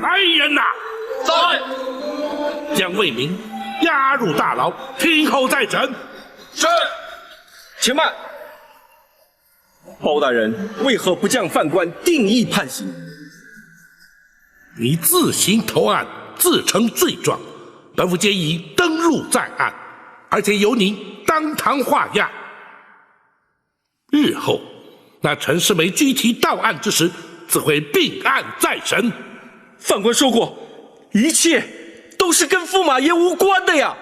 来人呐！在。将魏明押入大牢，听候再审。是。且慢，包大人为何不将犯官定义判刑？你自行投案，自称罪状，本府皆已登录在案，而且由你当堂画押。日后那陈世美具体到案之时，自会并案再审。犯官说过，一切都是跟驸马爷无关的呀。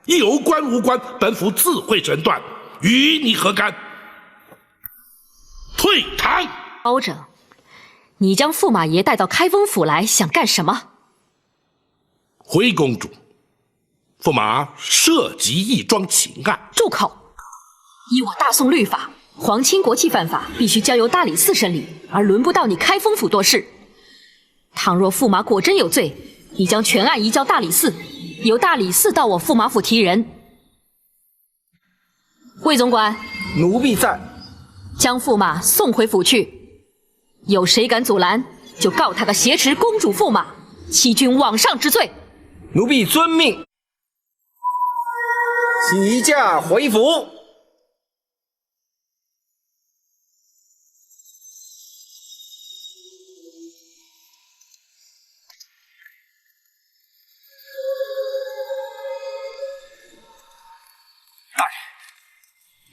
有关无关，本府自会审断，与你何干？退堂。包拯，你将驸马爷带到开封府来，想干什么？回公主，驸马涉及一桩情案。住口！依我大宋律法，皇亲国戚犯法，必须交由大理寺审理，而轮不到你开封府多事。倘若驸马果真有罪，你将全案移交大理寺，由大理寺到我驸马府提人。魏总管，奴婢在。将驸马送回府去。有谁敢阻拦，就告他个挟持公主驸马、欺君罔上之罪。奴婢遵命。起驾回府。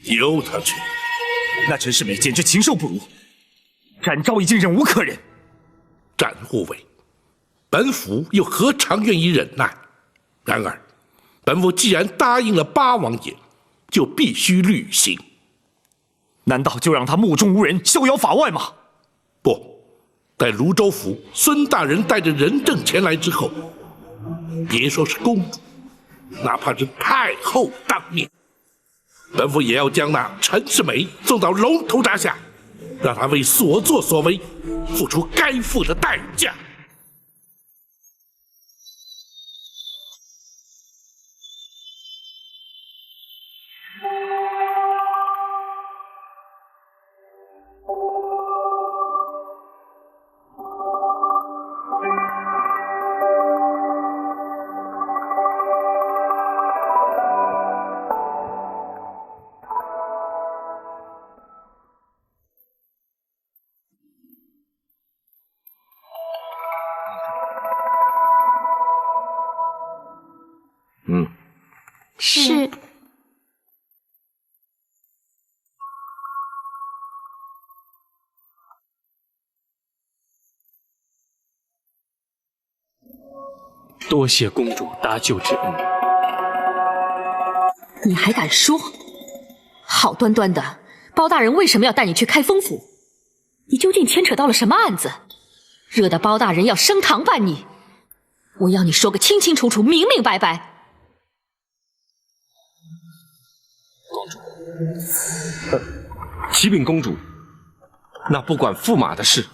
由他去。那陈世美简直禽兽不如，展昭已经忍无可忍。展护卫，本府又何尝愿意忍耐？然而，本府既然答应了八王爷，就必须履行。难道就让他目中无人、逍遥法外吗？不，待泸州府孙大人带着人证前来之后，别说是公主，哪怕是太后当面，本府也要将那陈世美送到龙头铡下，让他为所作所为付出该付的代价。是。多谢公主搭救之恩。你还敢说？好端端的，包大人为什么要带你去开封府？你究竟牵扯到了什么案子，惹得包大人要升堂办你？我要你说个清清楚楚、明明白白。公主，启禀公主，那不管驸马的事。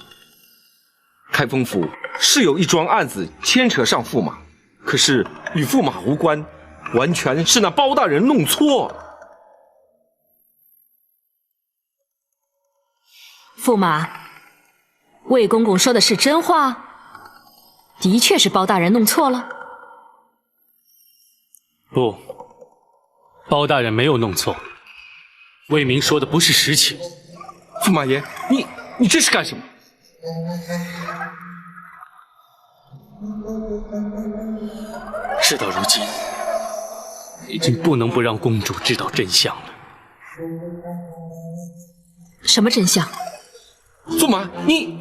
开封府是有一桩案子牵扯上驸马，可是与驸马无关，完全是那包大人弄错了。驸马，魏公公说的是真话？的确是包大人弄错了？不，包大人没有弄错，魏明说的不是实情。驸马爷，你这是干什么？事到如今，已经不能不让公主知道真相了。什么真相？驸马，你……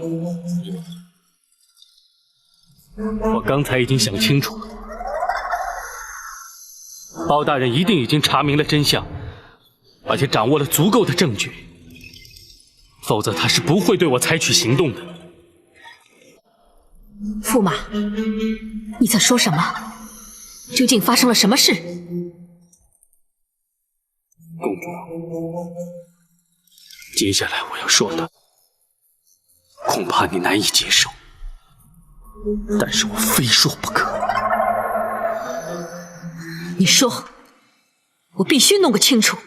我刚才已经想清楚了，包大人一定已经查明了真相，而且掌握了足够的证据，否则他是不会对我采取行动的。驸马，你在说什么？究竟发生了什么事？公主，接下来我要说的，恐怕你难以接受，但是我非说不可。你说，我必须弄个清楚。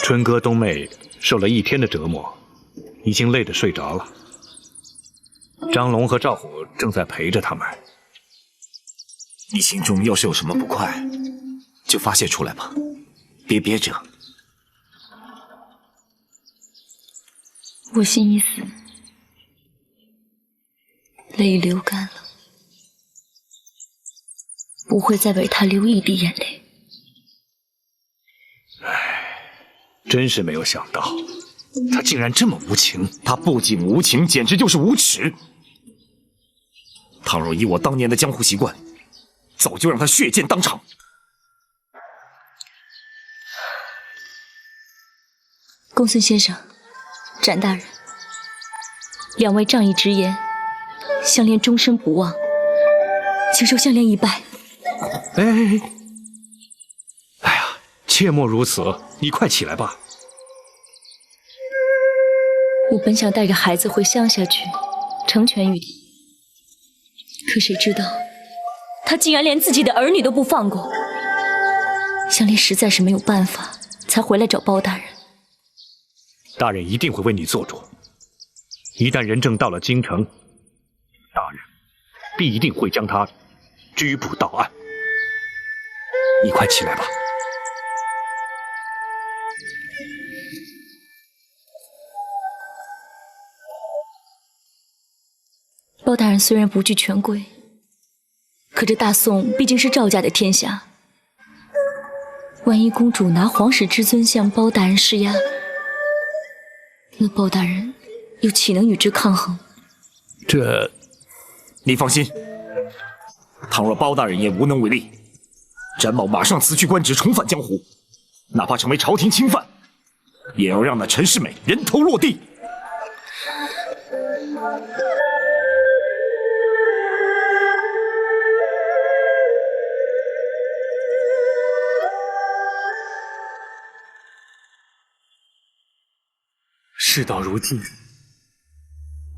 春哥、冬妹受了一天的折磨，已经累得睡着了。张龙和赵虎正在陪着他们。你心中要是有什么不快，就发泄出来吧，别憋着。我心已死，泪流干了，不会再为他流一滴眼泪。真是没有想到，他竟然这么无情。他不仅无情，简直就是无耻。倘若以我当年的江湖习惯，早就让他血溅当场。公孙先生，展大人，两位仗义直言，项链终身不忘，请受项链一拜。哎呀，切莫如此，你快起来吧。我本想带着孩子回乡下去，成全于他，可谁知道，他竟然连自己的儿女都不放过。项链实在是没有办法，才回来找包大人。大人一定会为你做主。一旦人证到了京城，大人必定会将他拘捕到案。你快起来吧。包大人虽然不惧权贵，可这大宋毕竟是赵家的天下。万一公主拿皇室之尊向包大人施压，那包大人又岂能与之抗衡？这，你放心，倘若包大人也无能为力，展某马上辞去官职，重返江湖，哪怕成为朝廷钦犯，也要让那陈世美人头落地。事到如今，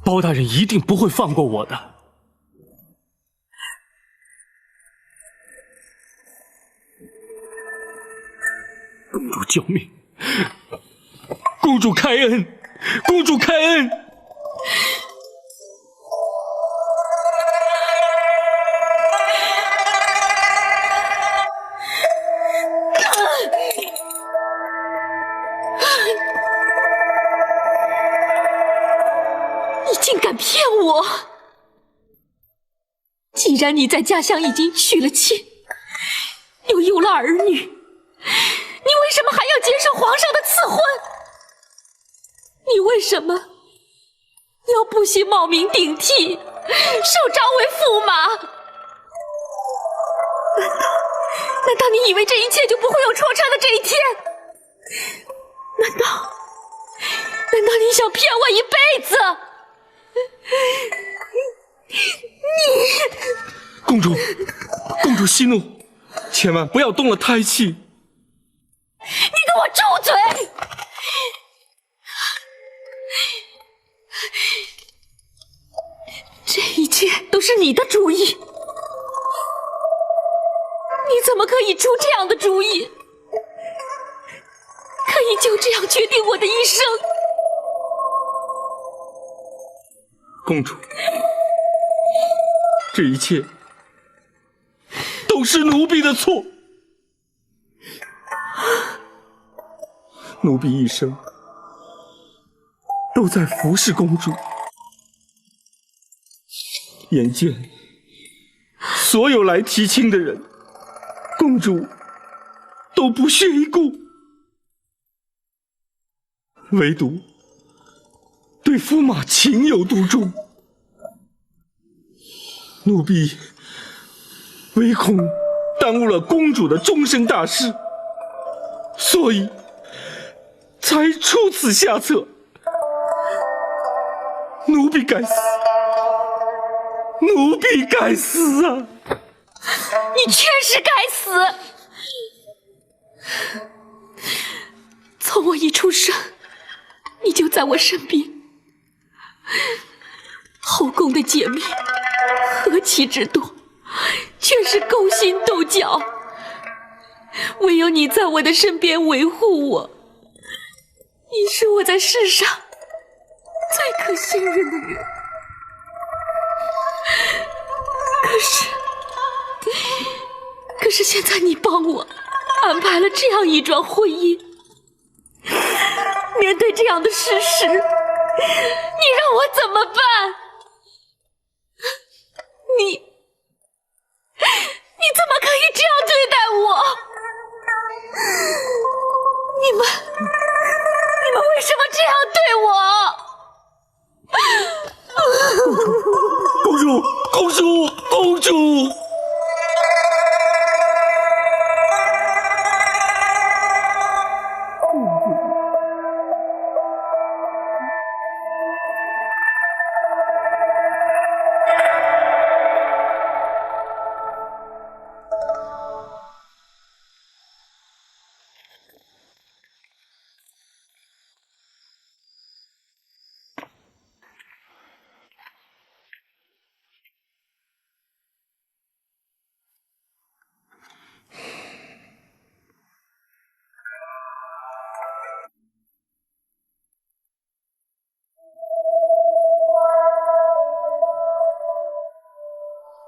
包大人一定不会放过我的。公主救命！公主开恩！公主开恩！你竟敢骗我！既然你在家乡已经娶了妻，又有了儿女，你为什么还要接受皇上的赐婚？你为什么要不惜冒名顶替，受召为驸马？难道你以为这一切就不会有戳穿的这一天？难道你想骗我一辈子？公主息怒，千万不要动了胎气。你给我住嘴！这一切都是你的主意，你怎么可以出这样的主意？可以就这样决定我的一生？公主，这一切都是奴婢的错。奴婢一生都在服侍公主，眼见所有来提亲的人，公主都不屑一顾，唯独对驸马情有独钟。奴婢唯恐耽误了公主的终身大事，所以才出此下策。奴婢该死，奴婢该死啊！你确实该死！从我一出生，你就在我身边，后宫的姐妹何其之多，却是勾心斗角。唯有你在我的身边维护我，你是我在世上最可信任的人。可是现在你帮我安排了这样一桩婚姻，面对这样的事实，你让我怎么办？你怎么可以这样对待我？你们为什么这样对我？公主，公主，公主！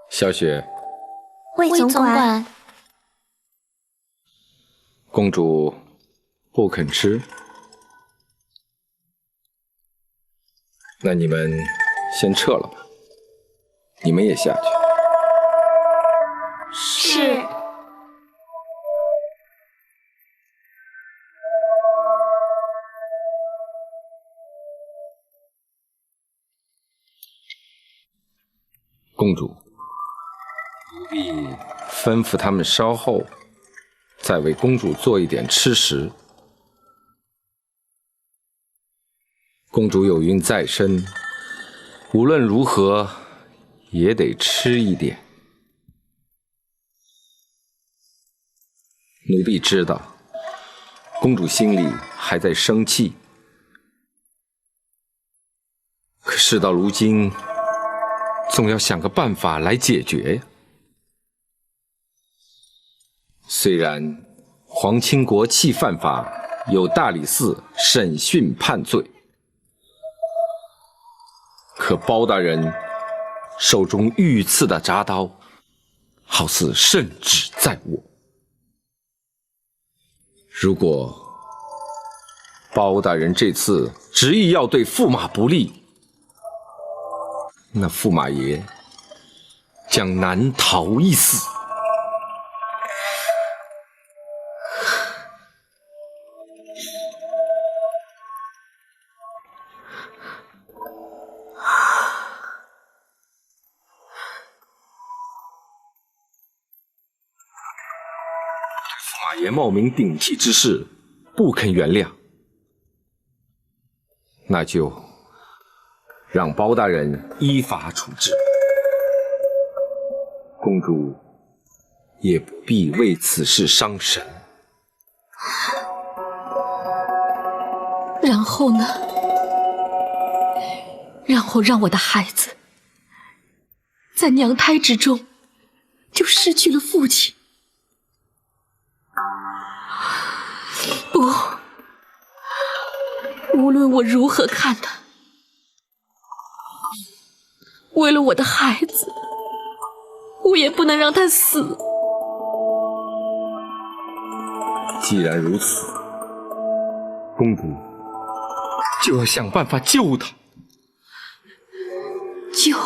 小雪，魏总管，公主不肯吃，那你们先撤了吧，你们也下去。是。公主，奴婢吩咐他们稍后再为公主做一点吃食。公主有孕在身，无论如何也得吃一点。奴婢知道，公主心里还在生气，可事到如今，总要想个办法来解决呀。虽然皇亲国戚犯法，有大理寺审讯判罪，可包大人手中御赐的铡刀，好似圣旨在握。如果包大人这次执意要对驸马不利，那驸马爷将难逃一死。驸马爷冒名顶替之事不肯原谅，那就让包大人依法处置，公主也不必为此事伤神。然后呢？然后让我的孩子在娘胎之中就失去了父亲。不，无论我如何看他，为了我的孩子，我也不能让他死。既然如此，公主就要想办法救他。救？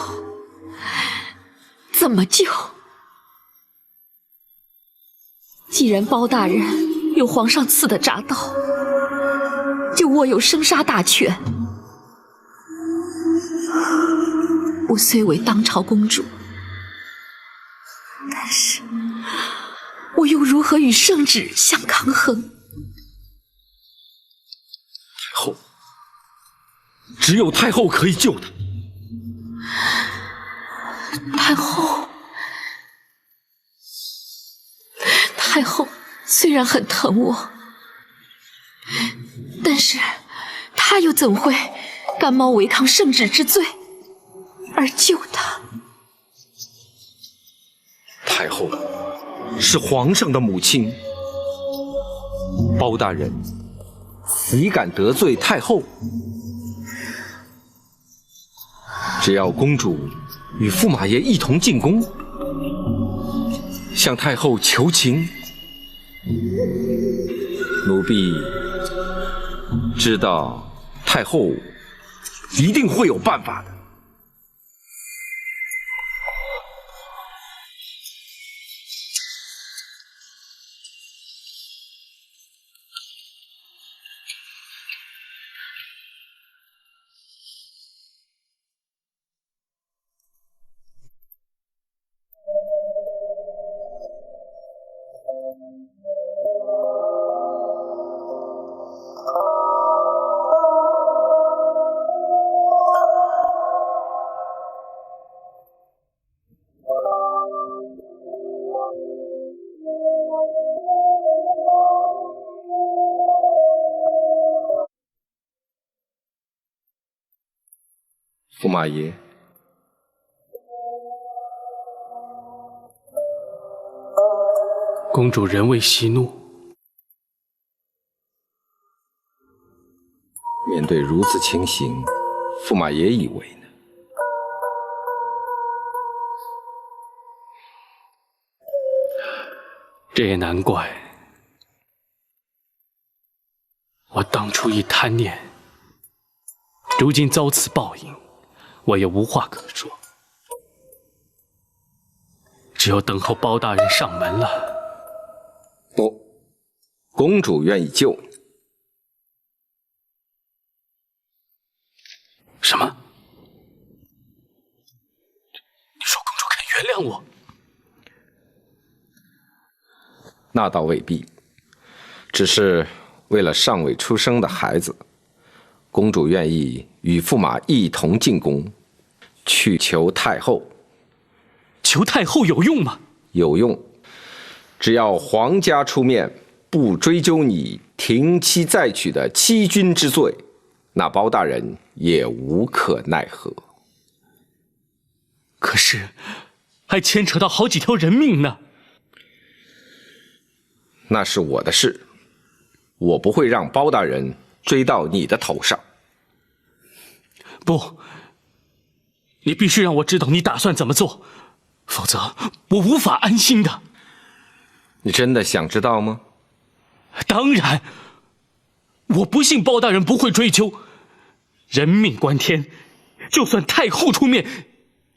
怎么救？既然包大人有皇上赐的铡刀，就握有生杀大权。我虽为当朝公主，但是我又如何与圣旨相抗衡？太后，只有太后可以救他。太后虽然很疼我，但是她又怎会甘冒违抗圣旨之罪？而救他。太后是皇上的母亲，包大人岂敢得罪太后？只要公主与驸马爷一同进宫，向太后求情，奴婢知道太后一定会有办法的。驸马爷，公主人为息怒，面对如此情形，驸马爷以为呢？这也难怪，我当初一贪念，如今遭此报应，我也无话可说，只有等候包大人上门了。不，公主愿意救你。什么？你说公主肯原谅我？那倒未必，只是为了尚未出生的孩子，公主愿意与驸马一同进宫，去求太后。求太后有用吗？有用，只要皇家出面，不追究你停妻再娶的欺君之罪，那包大人也无可奈何。可是，还牵扯到好几条人命呢。那是我的事，我不会让包大人追到你的头上。不，你必须让我知道你打算怎么做，否则我无法安心的。你真的想知道吗？当然，我不信包大人不会追究。人命关天，就算太后出面，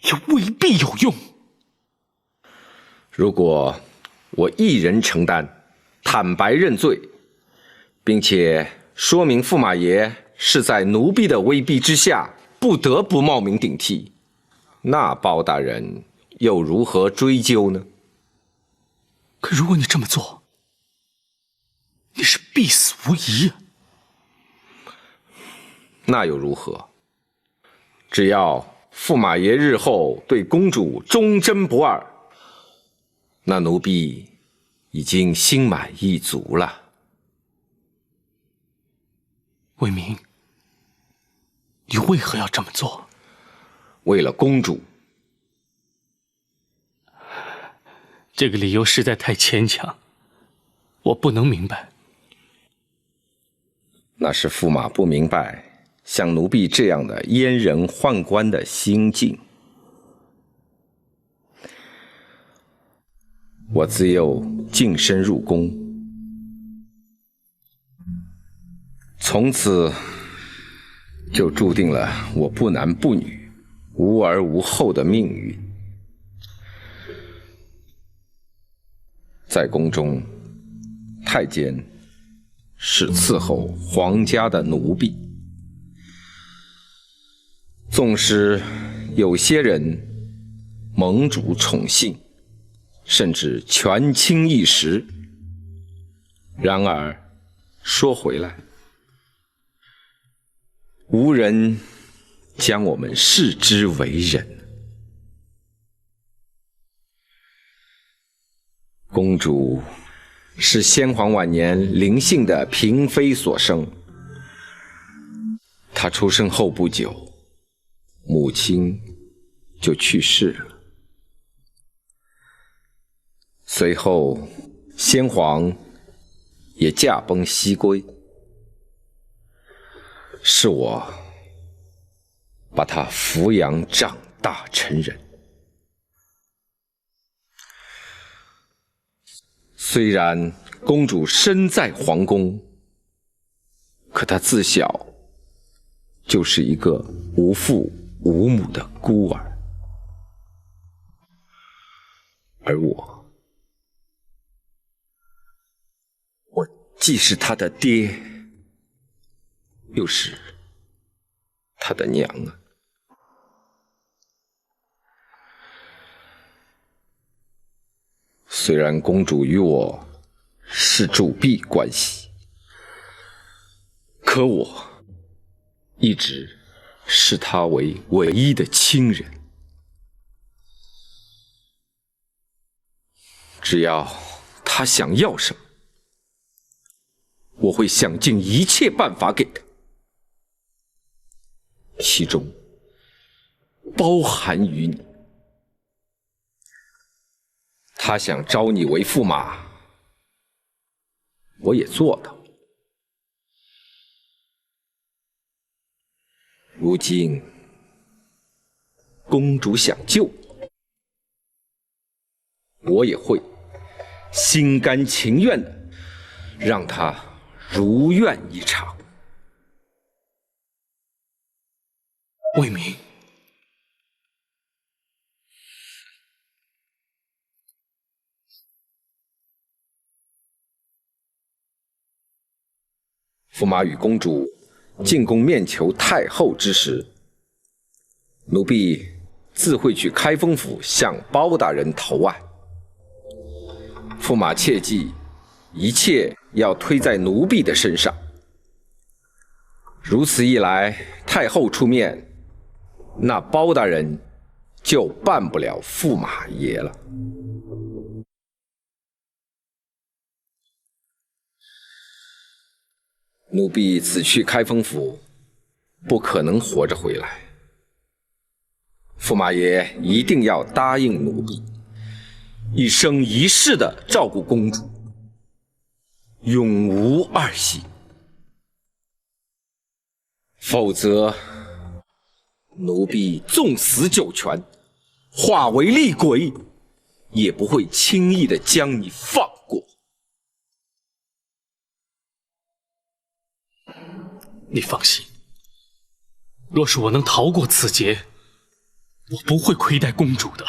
也未必有用。如果我一人承担，坦白认罪，并且说明驸马爷是在奴婢的威逼之下不得不冒名顶替，那包大人又如何追究呢？可如果你这么做，你是必死无疑啊。那又如何？只要驸马爷日后对公主忠贞不二，那奴婢已经心满意足了。魏明，你为何要这么做？为了公主。这个理由实在太牵强，我不能明白。那是驸马不明白像奴婢这样的阉人宦官的心境。我自幼净身入宫，从此就注定了我不男不女、无儿无后的命运。在宫中，太监是伺候皇家的奴婢，纵使有些人蒙主宠幸，甚至权倾一时，然而说回来，无人将我们视之为人。公主是先皇晚年临幸的嫔妃所生，她出生后不久，母亲就去世了。随后，先皇也驾崩西归，是我把他抚养长大成人。虽然公主身在皇宫，可她自小就是一个无父无母的孤儿，而我既是她的爹，又是她的娘啊。虽然公主与我是主婢关系，可我一直视她为唯一的亲人。只要她想要什么，我会想尽一切办法给她，其中包含于你。他想招你为驸马，我也做到。如今公主想救我，我也会心甘情愿的让她如愿以偿。魏明，驸马与公主进宫面求太后之时，奴婢自会去开封府向包大人投案。驸马切记，一切要推在奴婢的身上。如此一来，太后出面，那包大人就办不了驸马爷了。奴婢此去开封府，不可能活着回来。驸马爷一定要答应奴婢，一生一世的照顾公主，永无二心。否则，奴婢纵死九泉，化为厉鬼，也不会轻易的将你放过。你放心，若是我能逃过此劫，我不会亏待公主的。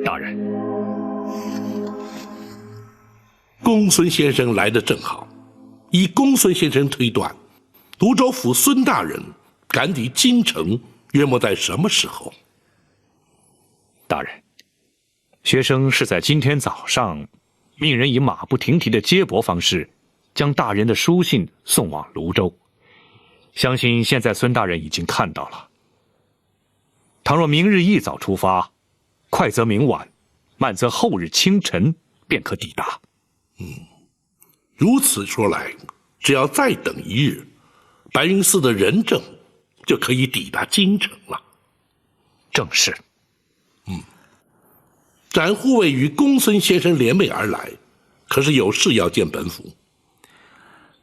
大人，公孙先生来得正好。以公孙先生推断，泸州府孙大人赶抵京城约莫在什么时候？大人，学生是在今天早上命人以马不停蹄的接驳方式，将大人的书信送往泸州。相信现在孙大人已经看到了。倘若明日一早出发，快则明晚，慢则后日清晨便可抵达。如此说来，只要再等一日，白云寺的仁政就可以抵达京城了。正是。展护卫与公孙先生联袂而来，可是有事要见本府。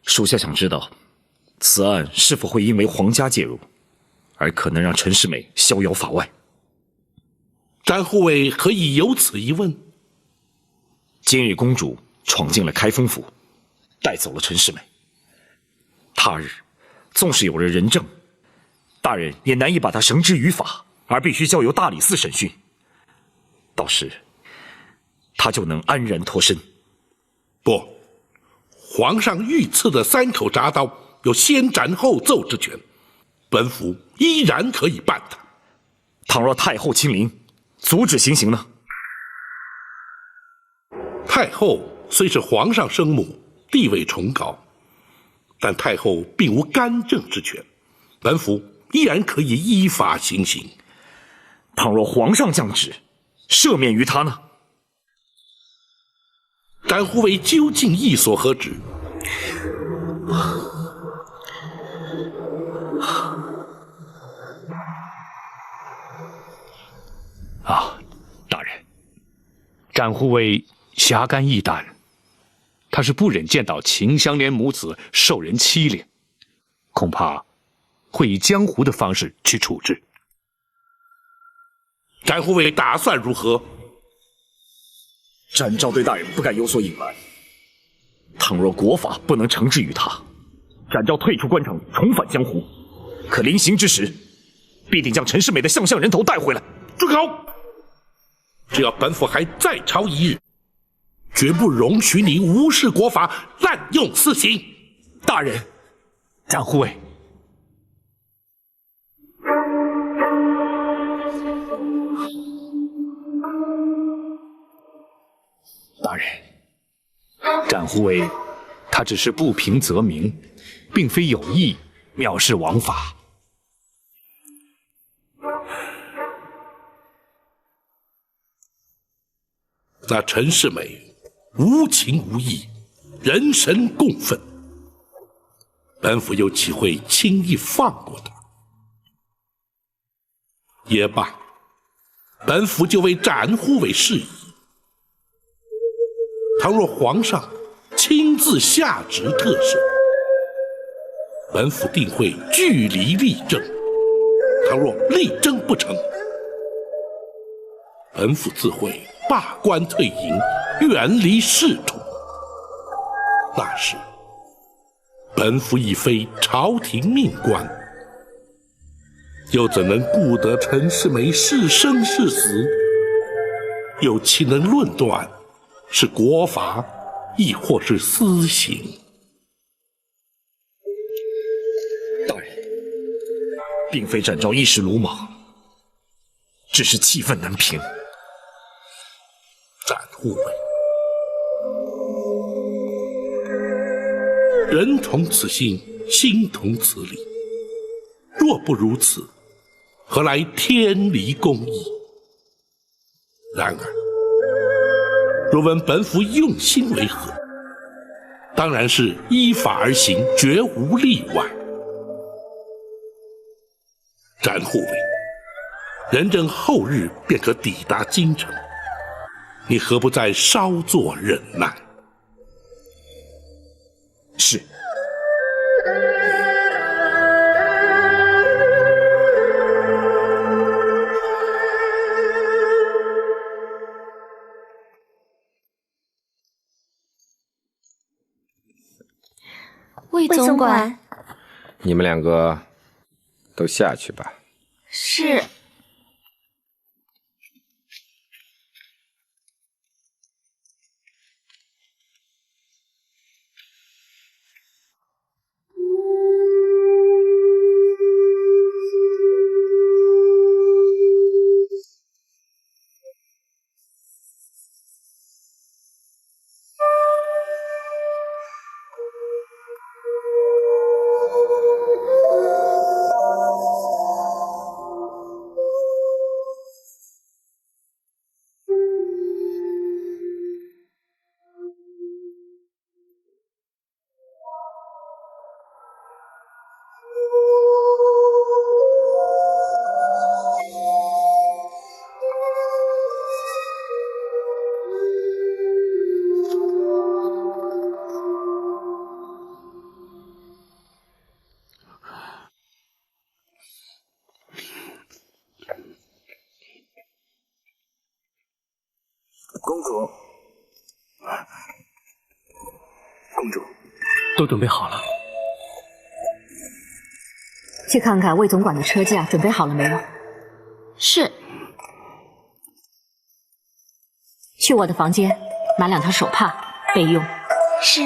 属下想知道，此案是否会因为皇家介入，而可能让陈世美逍遥法外？展护卫何以有此一问？今日公主闯进了开封府，带走了陈世美。他日纵使有了仁政，大人也难以把她绳之于法，而必须交由大理寺审讯。到时他就能安然脱身。不，皇上御赐的3口铡刀有先斩后奏之权，本府依然可以办他。倘若太后亲临，阻止行刑呢？太后虽是皇上生母，地位崇高，但太后并无干政之权，本府依然可以依法行刑。倘若皇上降旨，赦免于他呢？展护卫究竟意所何指？大人，展护卫侠肝义胆，他是不忍见到秦香莲母子受人欺凌，恐怕会以江湖的方式去处置。展护卫打算如何？展昭对大人不敢有所隐瞒。倘若国法不能惩治于他，展昭退出官城，重返江湖。可临行之时，必定将陈世美的项项人头带回来。住口！只要本府还在朝一日，绝不容许你无视国法，滥用私刑。大人，展护卫，大人，展护卫他只是不平则鸣，并非有意藐视王法。那陈世美无情无义，人神共愤，本府又岂会轻易放过他？也罢，本府就为展护卫事宜。倘若皇上亲自下旨特赦，本府定会据理力争；倘若力争不成，本府自会罢官退营，远离仕途。那时，本府已非朝廷命官，又怎能顾得陈世美是生是死？又岂能论断是国法，亦或是私刑？大人，并非展昭一时鲁莽，只是气愤难平。展护卫，人同此心，心同此理。若不如此，何来天理公义？然而，若问本府用心为何，当然是依法而行，绝无例外。展护卫，仁政后日便可抵达京城，你何不再稍作忍耐？是。魏总管，你们2个都下去吧。是。公主，公主，都准备好了。去看看魏总管的车驾准备好了没有？是。去我的房间拿2条手帕备用。是。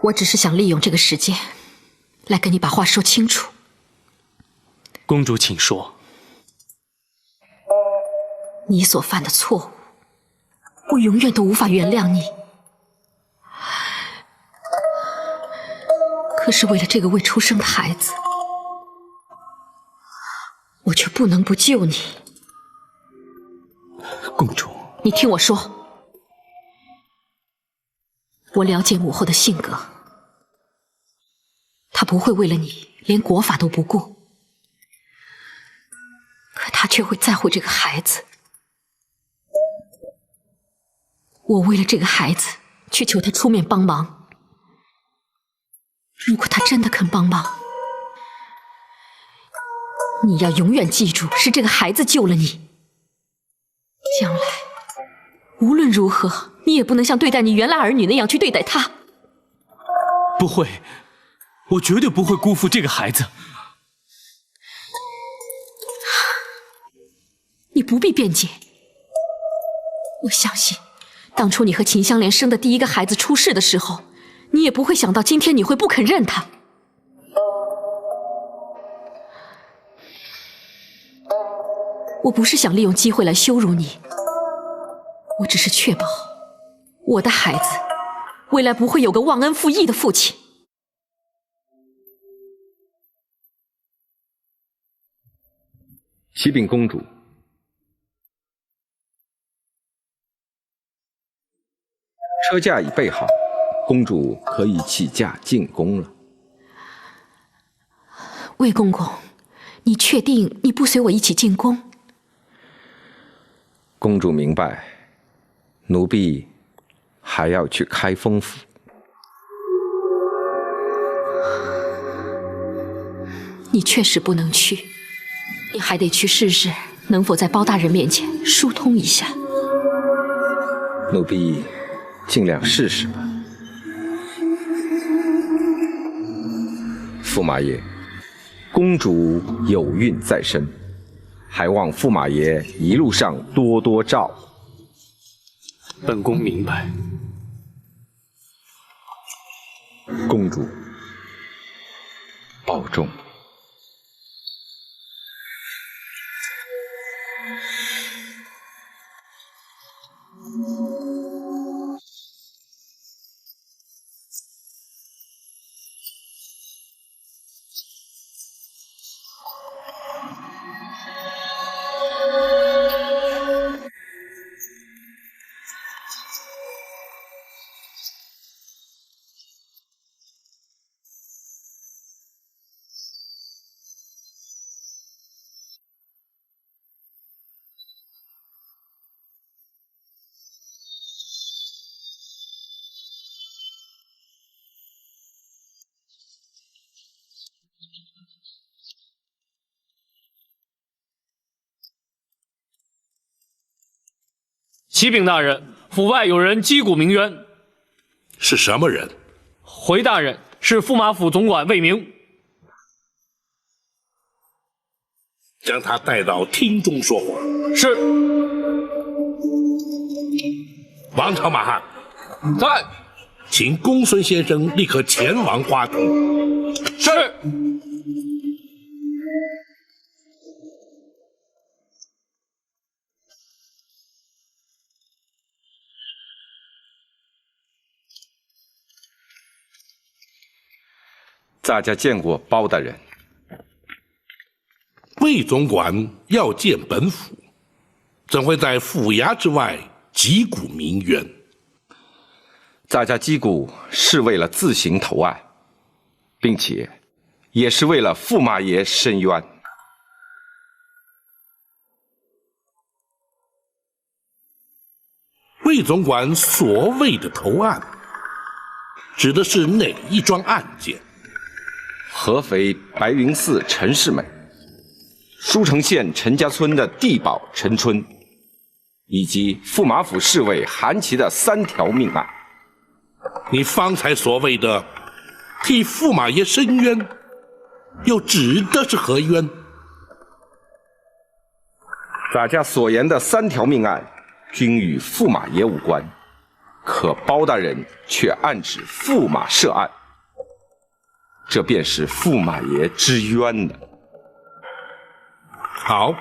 我只是想利用这个时间，来跟你把话说清楚。公主，请说。你所犯的错误，我永远都无法原谅你。可是为了这个未出生的孩子，我却不能不救你。公主，你听我说，我了解母后的性格，她不会为了你连国法都不顾，可她却会在乎这个孩子。我为了这个孩子去求她出面帮忙，如果她真的肯帮忙，你要永远记住，是这个孩子救了你。将来无论如何，你也不能像对待你原来儿女那样去对待他。不会，我绝对不会辜负这个孩子。你不必辩解，我相信当初你和秦香莲生的第一个孩子出世的时候，你也不会想到今天你会不肯认他。我不是想利用机会来羞辱你，我只是确保我的孩子未来不会有个忘恩负义的父亲。启禀公主，车驾已备好，公主可以起驾进宫了。魏公公，你确定你不随我一起进宫？公主明白，奴婢还要去开封府。你确实不能去，你还得去试试能否在包大人面前疏通一下。奴婢尽量试试吧。驸马爷，公主有孕在身，还望驸马爷一路上多多照顾。本宫明白。公主保重。启禀大人，府外有人击鼓鸣冤。是什么人？回大人，是驸马府总管魏明。将他带到厅中说话。是。王朝马汉，在。请公孙先生立刻前往花厅。是。大家见过包大人。魏总管要见本府，怎会在府衙之外击鼓鸣冤？大家击鼓是为了自行投案，并且也是为了驸马爷申冤。魏总管所谓的投案，指的是哪一桩案件？合肥白云寺陈世美，舒城县陈家村的地保陈春，以及驸马府侍卫韩琦的3条命案。你方才所谓的替驸马爷伸冤，又指的是何冤？大家所言的3条命案，均与驸马爷无关，可包大人却暗指驸马涉案，这便是驸马爷之冤了。好，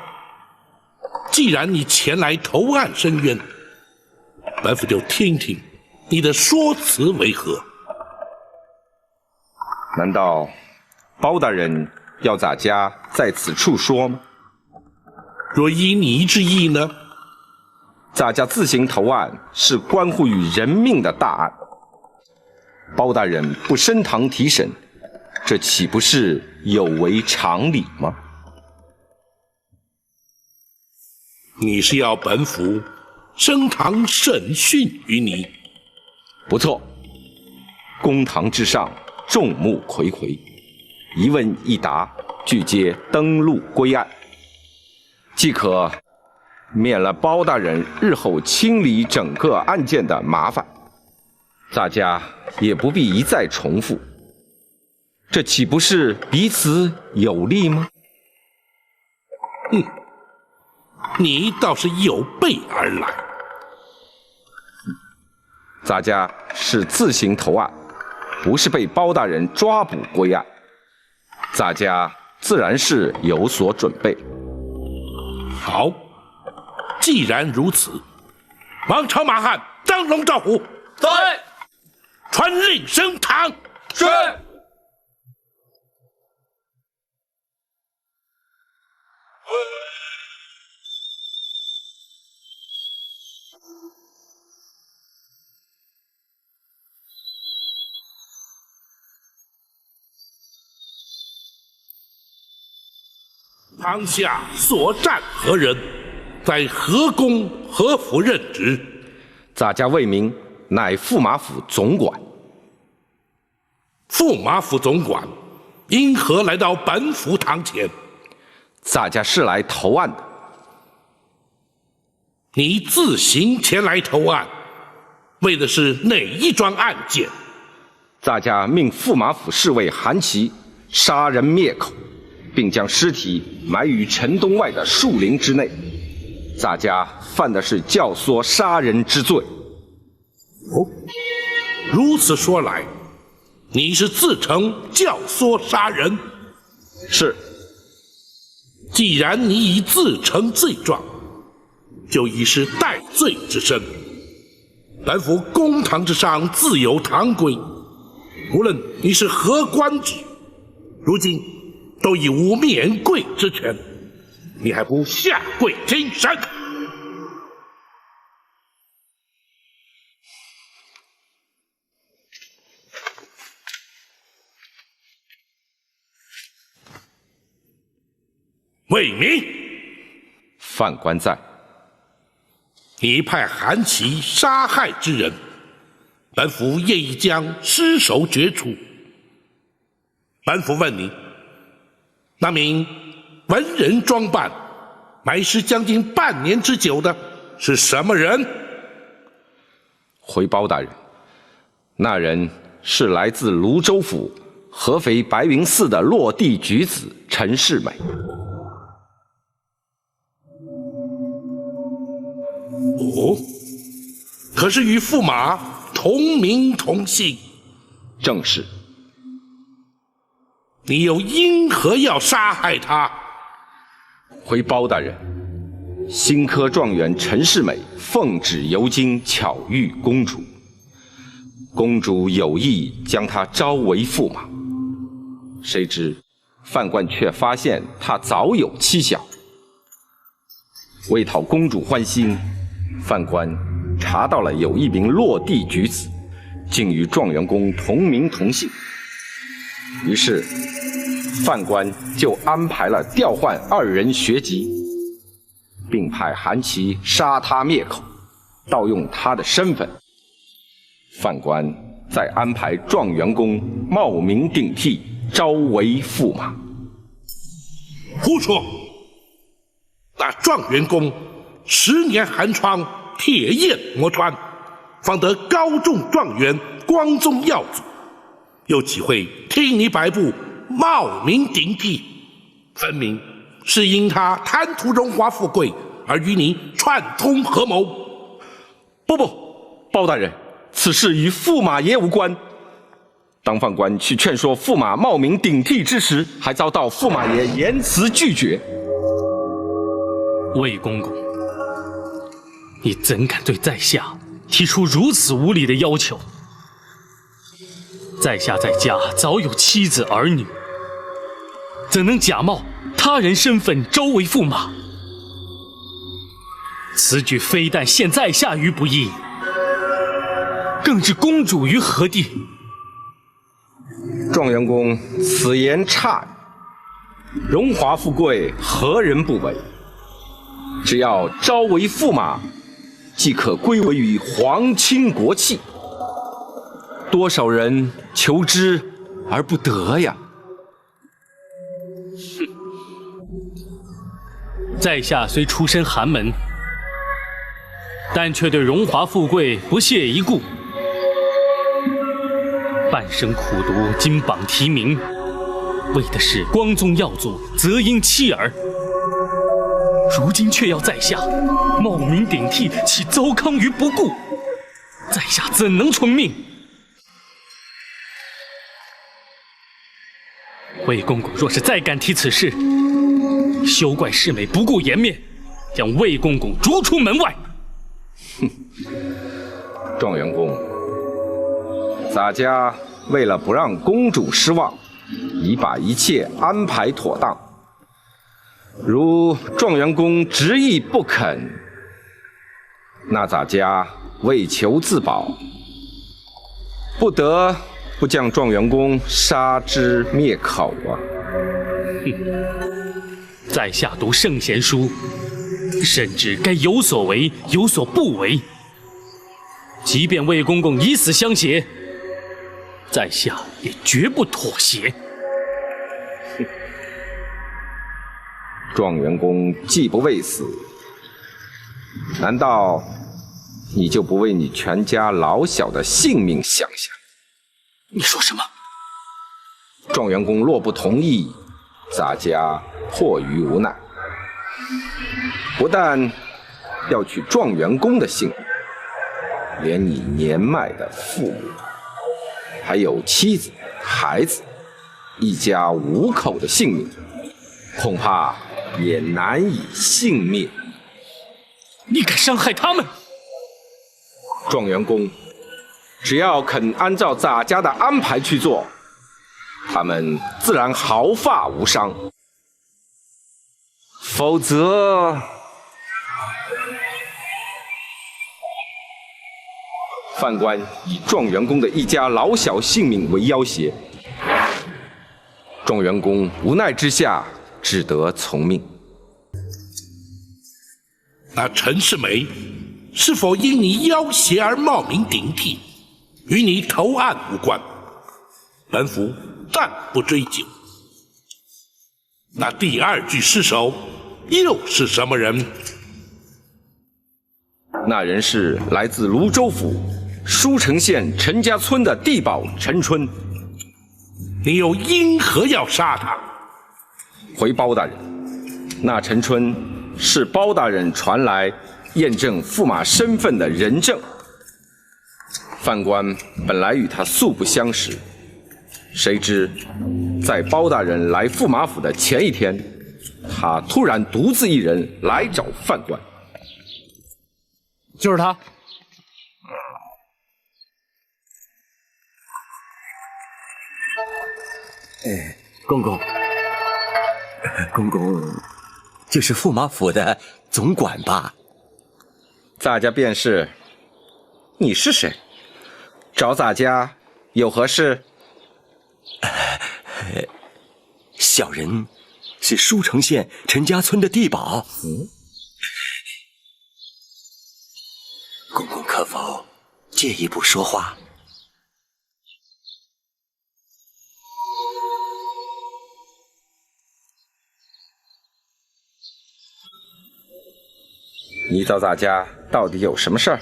既然你前来投案申冤，本府就听听你的说辞为何。难道包大人要咱家在此处说吗？若依你之意呢？咱家自行投案是关乎于人命的大案，包大人不升堂提审，这岂不是有违常理吗？你是要本府升堂审讯于你？不错，公堂之上众目睽睽，一问一答，俱皆登录归案，即可免了包大人日后清理整个案件的麻烦，大家也不必一再重复，这岂不是彼此有利吗？你倒是有备而来。咱家是自行投案，不是被包大人抓捕归案，咱家自然是有所准备。好，既然如此，王朝马汉张龙赵虎，在。传令升堂。是。堂下所站何人？在何宫何府任职？咱家魏明乃驸马府总管。驸马府总管因何来到本府堂前？咱家是来投案的。你自行前来投案，为的是哪一桩案件？咱家命驸马府侍卫韩琦杀人灭口，并将尸体埋于城东外的树林之内。咱家犯的是教唆杀人之罪。哦，如此说来，你是自称教唆杀人？是。既然你已自成罪状，就已是戴罪之身。本府公堂之上自有堂规，无论你是何官职，如今都已无免跪之权，你还不下跪听审？魏明，犯官在。你派韩琦杀害之人，本府业已将尸首决除。本府问你，那名文人装扮埋尸将近半年之久的是什么人？回包大人，那人是来自泸州府合肥白云寺的落地举子陈世美。哦，可是与驸马同名同姓？正是。你又因何要杀害他？回包大人，新科状元陈世美奉旨游京，巧遇公主，公主有意将他招为驸马，谁知犯官却发现他早有妻小。为讨公主欢心，犯官查到了有一名落地举子，竟与状元公同名同姓。于是犯官就安排了调换2人学籍，并派韩琦杀他灭口，盗用他的身份。犯官再安排状元公冒名顶替，招为驸马。胡说！那状元公10年寒窗，铁焰磨穿，方得高中状元，光宗耀祖。又岂会听你摆布，冒名顶替？分明是因他贪图荣华富贵，而与你串通合谋。不，包大人，此事与驸马爷无关。当犯官去劝说驸马冒名顶替之时，还遭到驸马爷严词拒绝。魏公公，你怎敢对在下提出如此无理的要求？在下在家早有妻子儿女，怎能假冒他人身份招为驸马？此举非但陷在下于不义，更置公主于何地？状元公此言差矣，荣华富贵何人不为？只要招为驸马，即可归为于皇亲国戚。多少人求之而不得呀！在下虽出身寒门，但却对荣华富贵不屑一顾。半生苦读，金榜题名，为的是光宗耀祖，泽因妻儿。如今却要在下冒名顶替，岂糟糠于不顾？在下怎能从命？魏公公若是再敢提此事，休怪世美不顾颜面，将魏公公逐出门外。状元公，洒家为了不让公主失望，已把一切安排妥当。如状元公执意不肯，那洒家为求自保，不得不将状元公杀之灭口啊！在下读圣贤书，深知该有所为，有所不为。即便魏公公以死相胁，在下也绝不妥协。状元公既不畏死，难道你就不为你全家老小的性命想想？你说什么？状元公若不同意，洒家迫于无奈，不但要取状元公的性命，连你年迈的父母，还有妻子、孩子，一家5口的性命，恐怕也难以幸免。你敢伤害他们？状元公，只要肯按照洒家的安排去做，他们自然毫发无伤。否则，犯官以状元公的一家老小性命为要挟，状元公无奈之下，只得从命。那陈世美是否因你要挟而冒名顶替，与你投案无关，本府暂不追究。那第2具尸首又是什么人？那人是来自泸州府舒城县陈家村的地保陈春。你又因何要杀他？回包大人，那陈春是包大人传来验证驸马身份的人证。犯官本来与他素不相识，谁知在包大人来驸马府的前一天，他突然独自一人来找犯官。就是他。公公，公公就是驸马府的总管吧？洒家便是。你是谁？找洒家有何事？小人是舒城县陈家村的地保。公公可否借一步说话？你找咱家到底有什么事儿？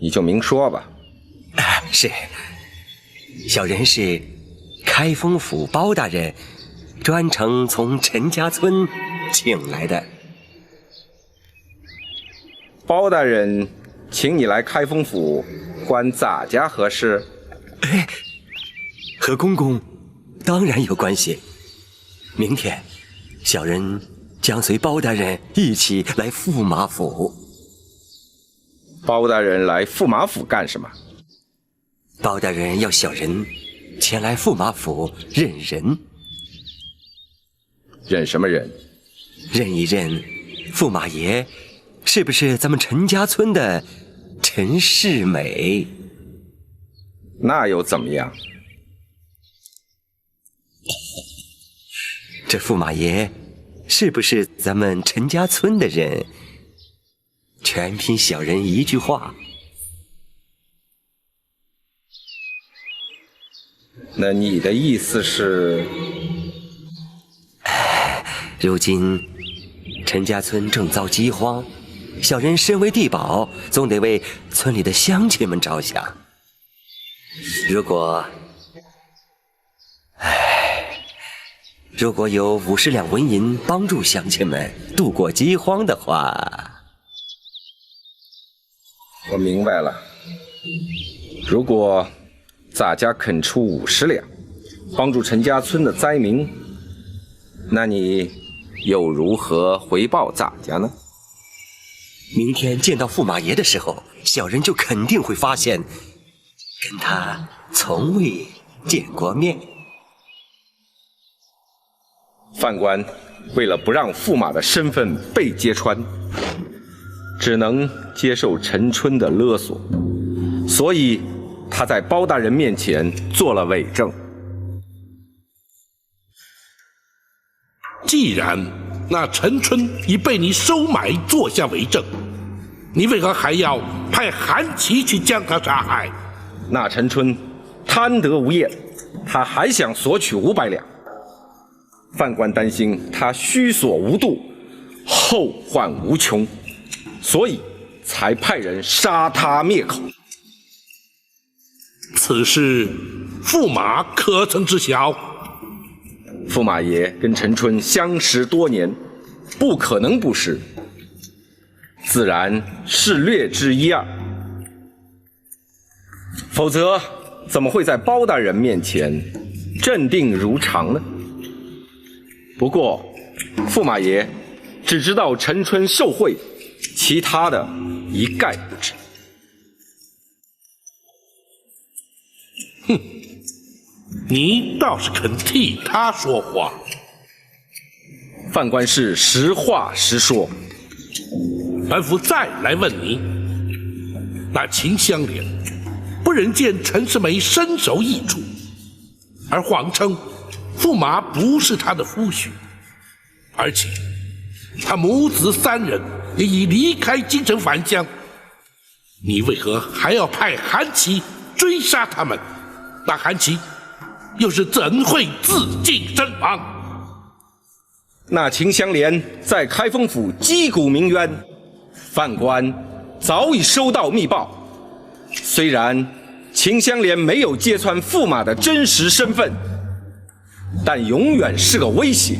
你就明说吧。是，小人是开封府包大人专程从陈家村请来的。包大人请你来开封府，关咱家何事？和公公当然有关系。明天，小人将随包大人一起来驸马府。包大人来驸马府干什么？包大人要小人前来驸马府认人。认什么人？认一认驸马爷是不是咱们陈家村的陈世美？那又怎么样？这驸马爷是不是咱们陈家村的人，全凭小人一句话。那你的意思是？如今陈家村正遭饥荒，小人身为地保，总得为村里的乡亲们着想。如果有50两纹银帮助乡亲们度过饥荒的话，我明白了。如果咱家肯出50两，帮助陈家村的灾民，那你又如何回报咱家呢？明天见到驸马爷的时候，小人就肯定会发现，跟他从未见过面。范官为了不让驸马的身份被揭穿，只能接受陈春的勒索，所以他在包大人面前做了伪证。既然那陈春已被你收买做下伪证，你为何还要派韩琦去将他杀害？那陈春贪得无厌，他还想索取500两。范官担心他虚索无度，后患无穷，所以才派人杀他灭口。此事驸马可曾知晓？驸马爷跟陈春相识多年，不可能不识，自然是略知一二。否则怎么会在包大人面前镇定如常呢？不过驸马爷只知道陈春受贿，其他的一概不知。哼，你倒是肯替他说话。范官是实话实说。本府再来问你，那秦香莲不忍见陈世美身首异处，而谎称驸马不是他的夫婿，而且他母子3人也已离开京城返乡，你为何还要派韩琦追杀他们？那韩琦又是怎会自尽身亡？那秦香莲在开封府击鼓鸣冤，范官早已收到密报。虽然秦香莲没有揭穿驸马的真实身份，但永远是个威胁。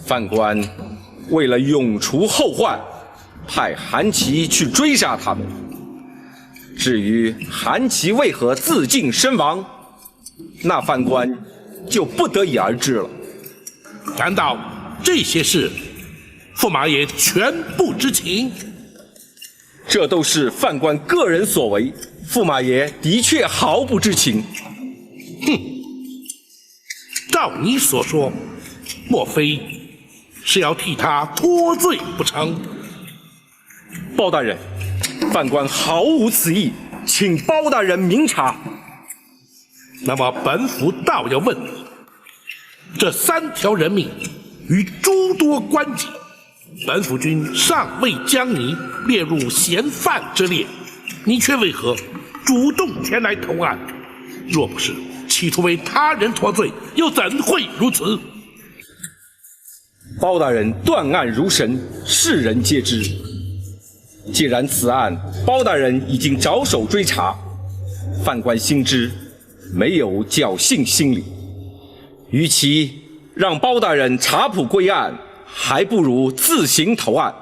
范官为了永除后患，派韩琦去追杀他们。至于韩琦为何自尽身亡，那范官就不得已而知了。难道这些事驸马爷全不知情？这都是范官个人所为，驸马爷的确毫不知情。哼，照你所说，莫非是要替他脱罪不成？包大人，范官毫无此意，请包大人明察。那么本府倒要问你，这3条人命与诸多官籍，本府君尚未将你列入嫌犯之列，你却为何主动前来投案？若不是企图为他人脱罪，又怎会如此？包大人断案如神，世人皆知。既然此案包大人已经着手追查，犯官心知没有侥幸心理，与其让包大人查捕归案，还不如自行投案，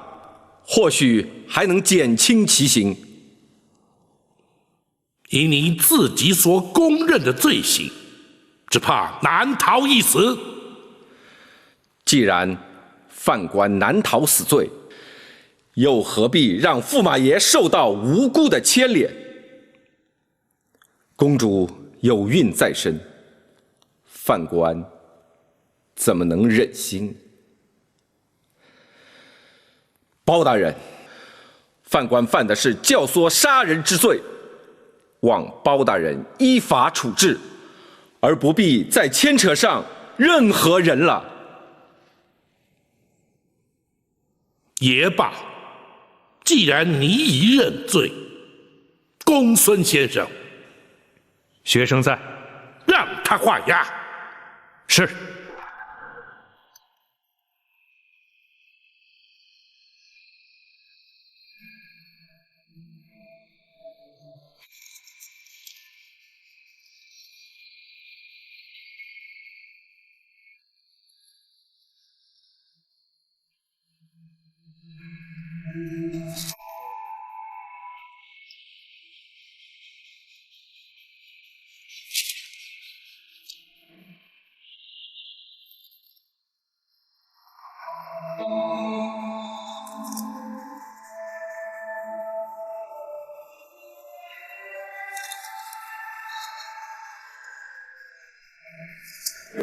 或许还能减轻其刑。以你自己所公认的罪行，只怕难逃一死。既然犯官难逃死罪，又何必让驸马爷受到无辜的牵连？公主有孕在身，犯官怎么能忍心？包大人，犯官犯的是教唆杀人之罪，望包大人依法处置，而不必再牵扯上任何人了。也罢，既然你已认罪，公孙先生，学生在，让他画押。是。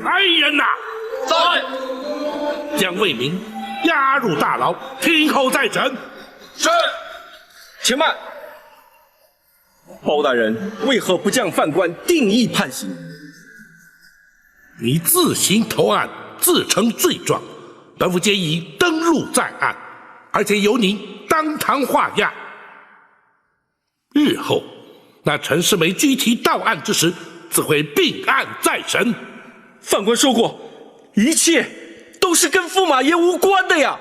来人呐！在！将魏明押入大牢，听候再审。是。且慢，包大人为何不将犯官定义判刑？你自行投案，自成罪状，本府建议登录在案，而且由你当堂画押。日后那陈世美具体到案之时，自会并案再审。犯官说过，一切都是跟驸马爷无关的呀。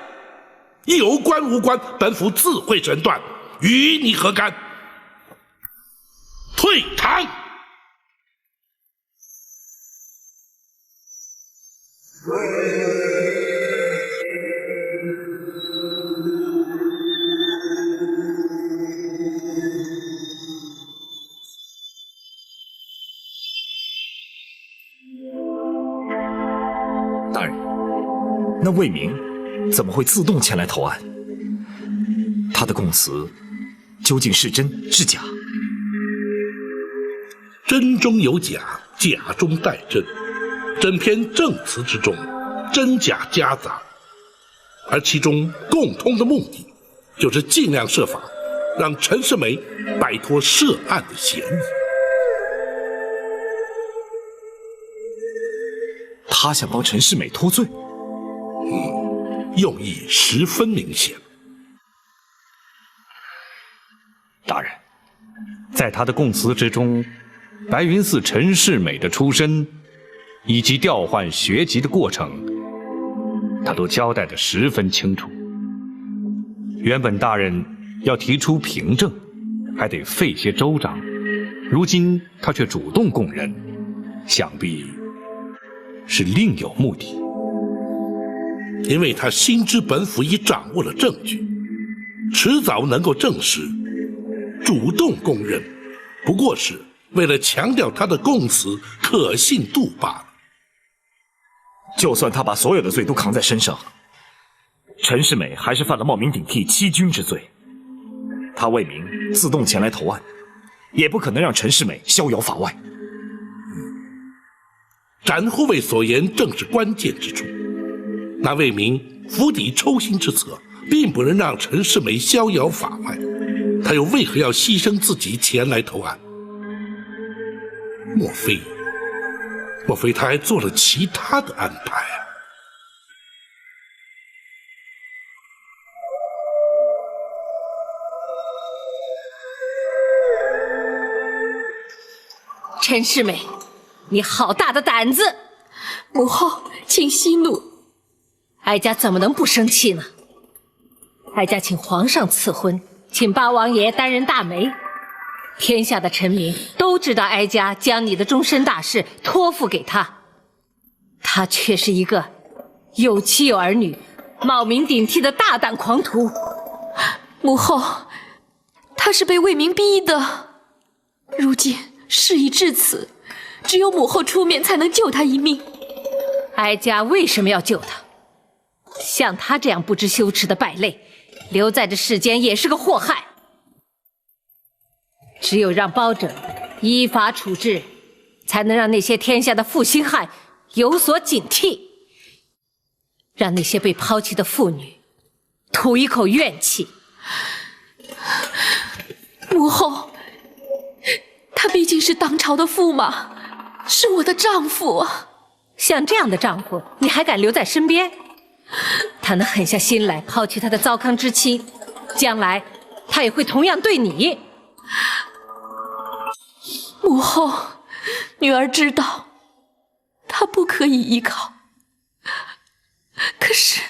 有关无关，本府自会审断，与你何干？退堂。大人，那魏明怎么会自动前来投案？他的供词究竟是真是假？真中有假，假中带真，整篇证词之中，真假夹杂，而其中共通的目的，就是尽量设法让陈世美摆脱涉案的嫌疑。他想帮陈世美脱罪，用意十分明显。大人，在他的供词之中，白云寺陈世美的出身以及调换学籍的过程，他都交代得十分清楚。原本大人要提出凭证，还得费些周章，如今他却主动供认，想必是另有目的。因为他心知本府已掌握了证据，迟早能够证实，主动供认不过是为了强调他的供词可信度罢了。就算他把所有的罪都扛在身上，陈世美还是犯了冒名顶替欺君之罪。他魏明自动前来投案，也不可能让陈世美逍遥法外。展护卫所言正是关键之处。那魏明釜底抽薪之策，并不能让陈世美逍遥法外，他又为何要牺牲自己前来投案？莫非他还做了其他的安排啊？陈世美，你好大的胆子！母后，请息怒。哀家怎么能不生气呢？哀家请皇上赐婚，请八王爷担任大媒。天下的臣民都知道哀家将你的终身大事托付给他，他却是一个有妻有儿女、冒名顶替的大胆狂徒。母后，他是被魏明逼的。如今事已至此，只有母后出面才能救他一命。哀家为什么要救他？像他这样不知羞耻的败类，留在这世间也是个祸害。只有让包拯依法处置，才能让那些天下的负心汉有所警惕，让那些被抛弃的妇女吐一口怨气。母后，他毕竟是当朝的驸马，是我的丈夫啊。像这样的丈夫，你还敢留在身边？他能狠下心来抛弃他的糟糠之妻，将来他也会同样对你。母后，女儿知道他不可以依靠，可是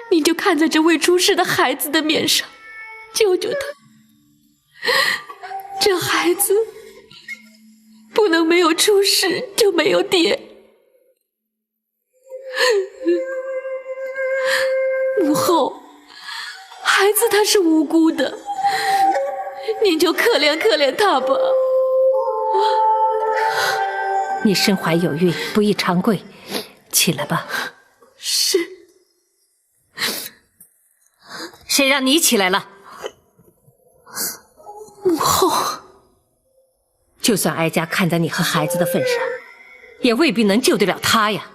你就看在这未出世的孩子的面上，救救他。这孩子不能没有出世就没有爹。母后，孩子他是无辜的，您就可怜可怜他吧。你身怀有孕，不宜长跪，起来吧。是。谁让你起来了？母后，就算哀家看在你和孩子的份上，也未必能救得了他呀。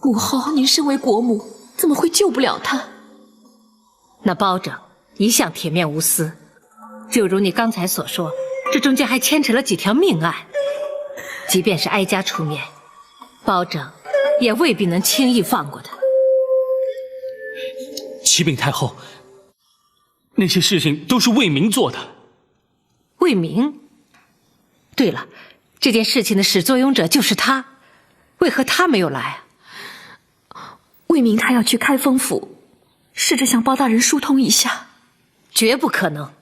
母后，您身为国母，怎么会救不了他？那包拯一向铁面无私，就如你刚才所说，这中间还牵扯了几条命案。即便是哀家出面，包拯也未必能轻易放过他。启禀太后，那些事情都是魏明做的。魏明？对了，这件事情的始作俑者就是他，为何他没有来啊？魏明他要去开封府，试着向包大人疏通一下。绝不可能，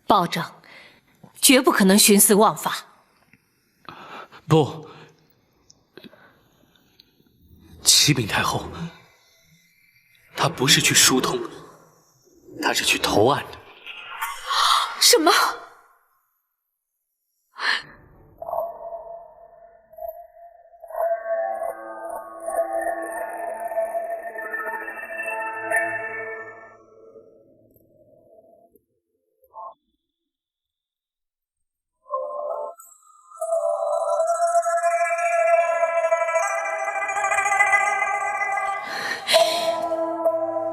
包拯绝不可能徇私枉法。不，启禀太后，他不是去疏通，他是去投案的。什么？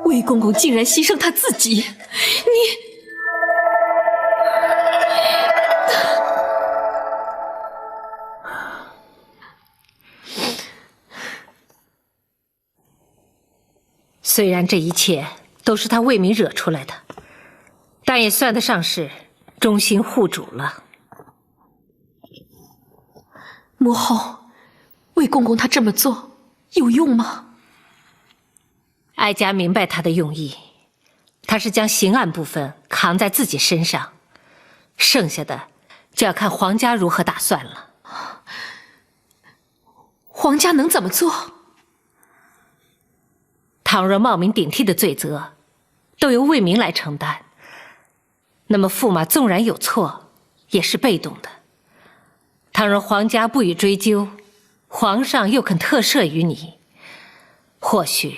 魏公公竟然牺牲他自己，虽然这一切都是他魏明惹出来的，但也算得上是忠心护主了。母后，魏公公他这么做有用吗？哀家明白他的用意，他是将刑案部分扛在自己身上，剩下的就要看皇家如何打算了。皇家能怎么做？倘若冒名顶替的罪责都由魏明来承担，那么驸马纵然有错，也是被动的。倘若皇家不予追究，皇上又肯特赦于你，或许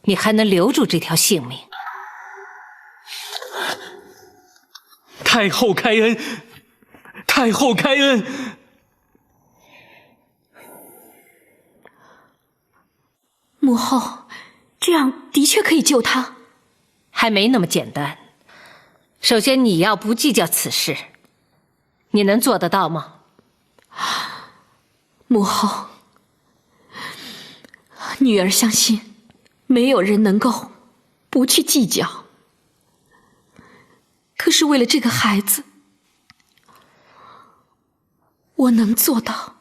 你还能留住这条性命。太后开恩，太后开恩！母后，这样的确可以救他。还没那么简单。首先，你要不计较此事，你能做得到吗？母后，女儿相信，没有人能够不去计较。可是为了这个孩子，我能做到。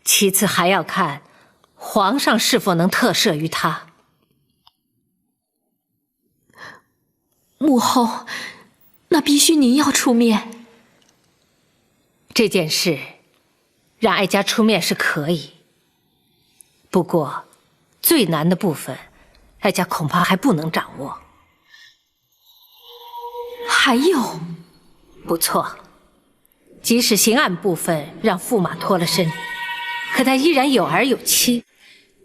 其次还要看皇上是否能特赦于他。母后，那必须您要出面。这件事，让哀家出面是可以，不过最难的部分，哀家恐怕还不能掌握。还有，不错，即使刑案部分让驸马脱了身，可他依然有儿有妻，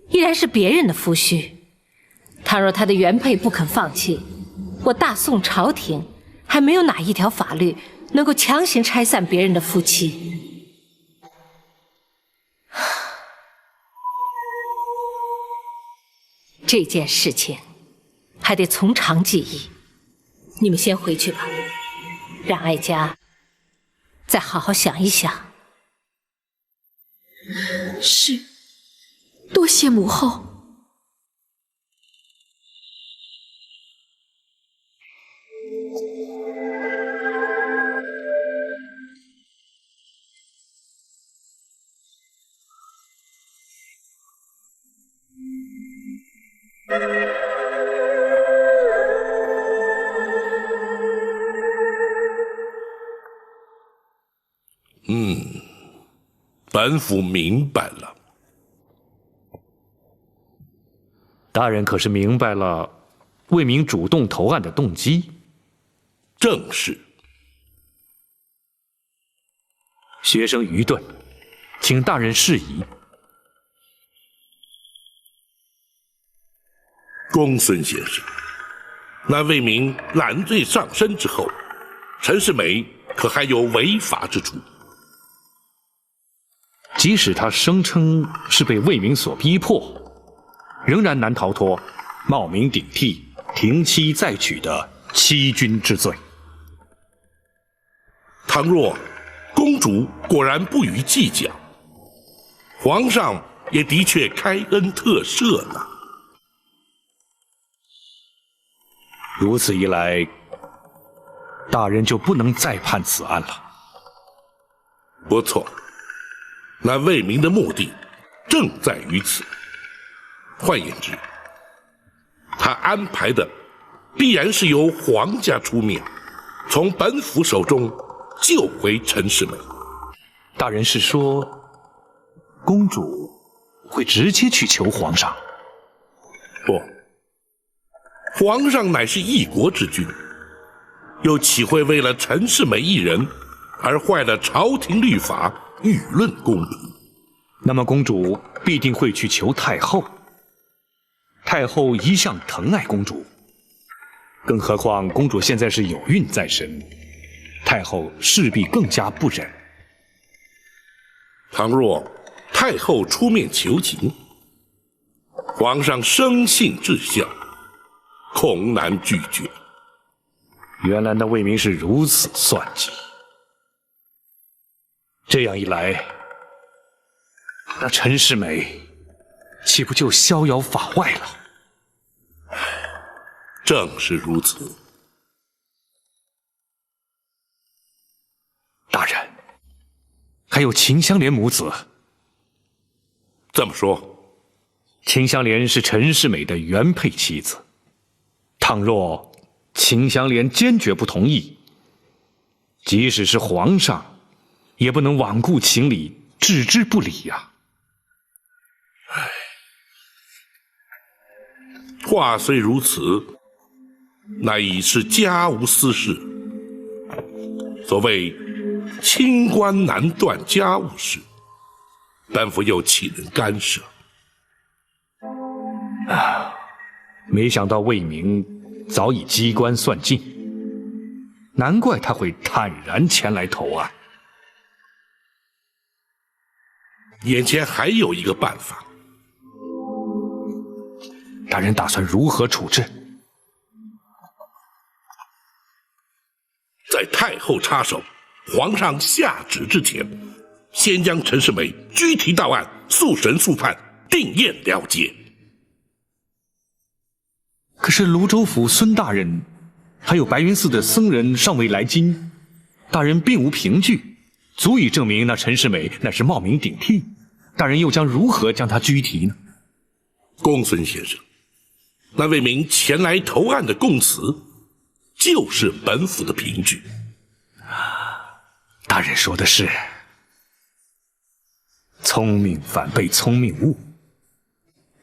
依然是别人的夫婿。倘若他的原配不肯放弃，我大宋朝廷还没有哪一条法律能够强行拆散别人的夫妻。这件事情还得从长计议，你们先回去吧，让哀家再好好想一想。是，多谢母后。本府明白了。大人可是明白了魏明主动投案的动机？正是。学生愚钝，请大人释疑。公孙先生，那魏明揽罪上身之后，陈世美可还有违法之处？即使他声称是被魏明所逼迫，仍然难逃脱冒名顶替、停妻再娶的欺君之罪。倘若公主果然不予计较，皇上也的确开恩特赦呢。如此一来，大人就不能再判此案了。不错，那魏明的目的正在于此。换言之，他安排的必然是由皇家出面，从本府手中救回陈世美。大人是说，公主会直接去求皇上？不，皇上乃是一国之君，又岂会为了陈世美一人而坏了朝廷律法、舆论公平？那么公主必定会去求太后。太后一向疼爱公主，更何况公主现在是有孕在身，太后势必更加不忍。倘若太后出面求情，皇上生性至孝，恐难拒绝。原来那魏明是如此算计。这样一来，那陈世美岂不就逍遥法外了？正是如此。大人，还有秦香莲母子。这么说，秦香莲是陈世美的原配妻子。倘若秦香莲坚决不同意，即使是皇上，也不能罔顾情理，置之不理呀。话虽如此，那已是家无私事。所谓清官难断家务事，本府又岂能干涉？没想到魏明早已机关算尽，难怪他会坦然前来投案。眼前还有一个办法。大人打算如何处置？在太后插手、皇上下旨之前，先将陈世美拘提到案，速审速判，定验了结。可是泸州府孙大人，还有白云寺的僧人尚未来京，大人并无凭据，足以证明那陈世美乃是冒名顶替。大人又将如何将他拘提呢？公孙先生，那魏明前来投案的供词，就是本府的凭据。大人说的是，聪明反被聪明误。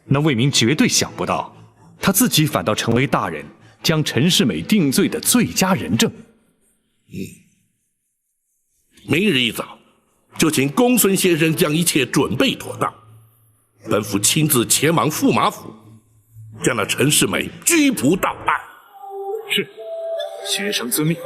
那魏明绝对想不到，他自己反倒成为大人将陈世美定罪的最佳人证。明日一早，就请公孙先生将一切准备妥当，本府亲自前往驸马府，将那陈世美拘捕到案。是，学生遵命。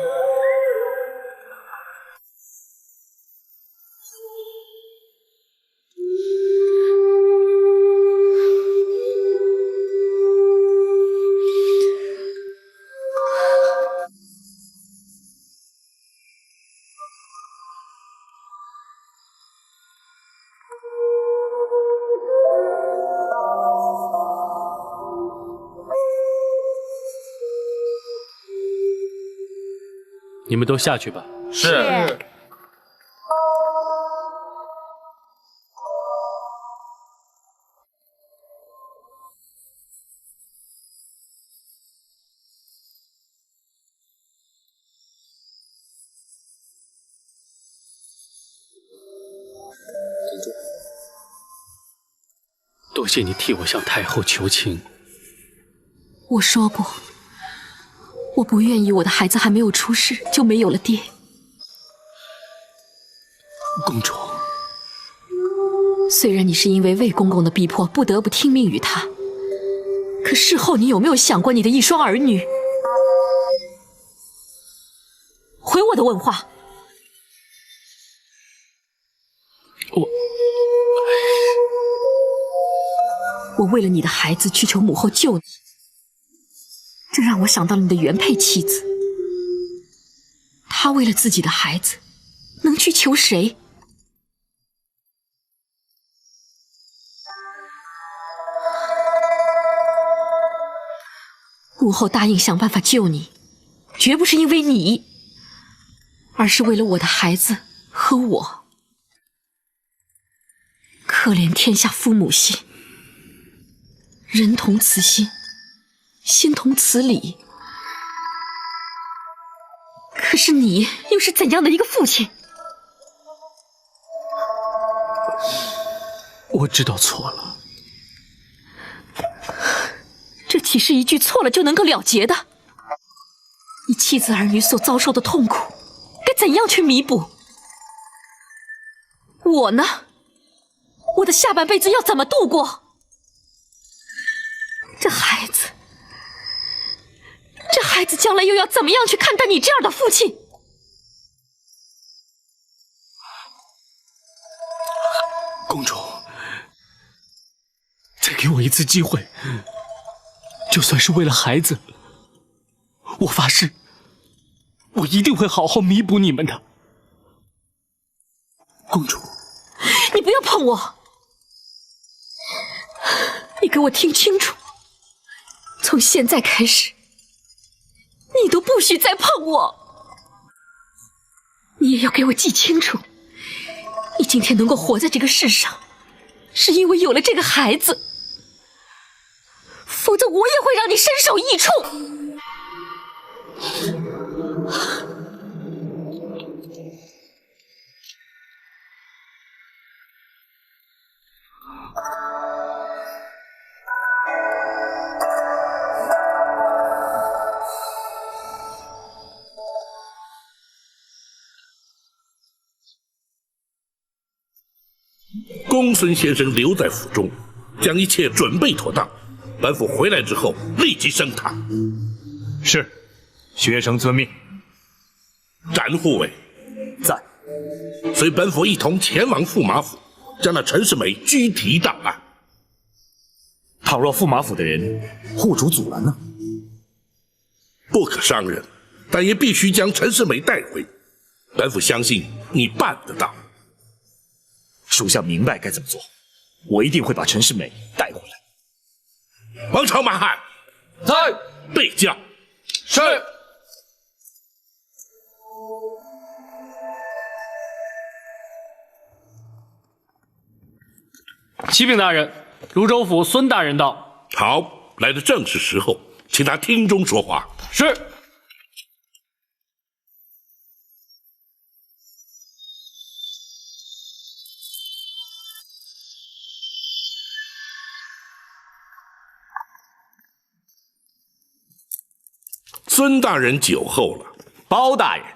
你们都下去吧。是。多谢你替我向太后求情。我说过，我不愿意我的孩子还没有出世就没有了爹。公主，虽然你是因为魏公公的逼迫不得不听命于他，可事后你有没有想过你的一双儿女？回我的问话。我为了你的孩子去求母后救你，这让我想到了你的原配妻子。她为了自己的孩子，能去求谁？母后答应想办法救你，绝不是因为你，而是为了我的孩子和我。可怜天下父母心，人同此心，心同此理。可是你又是怎样的一个父亲？我知道错了。这岂是一句错了就能够了结的？你妻子儿女所遭受的痛苦，该怎样去弥补？我呢？我的下半辈子要怎么度过？这孩子将来又要怎么样去看待你这样的父亲？公主，再给我一次机会，就算是为了孩子，我发誓，我一定会好好弥补你们的。公主，你不要碰我！你给我听清楚，从现在开始，你都不许再碰我！你也要给我记清楚，你今天能够活在这个世上，是因为有了这个孩子，否则我也会让你身首异处。公孙先生留在府中，将一切准备妥当。本府回来之后，立即升堂。是，学生遵命。展护卫在，随本府一同前往驸马府，将那陈世美拘提到案。倘若驸马府的人护主阻拦呢？不可伤人，但也必须将陈世美带回。本府相信你办得到。属下明白该怎么做，我一定会把陈世美带回来。王朝马汉，在。备将。是。启禀大人，泸州府孙大人到。好，来的正是时候，请他厅中说话。是。孙大人久候了。包大人，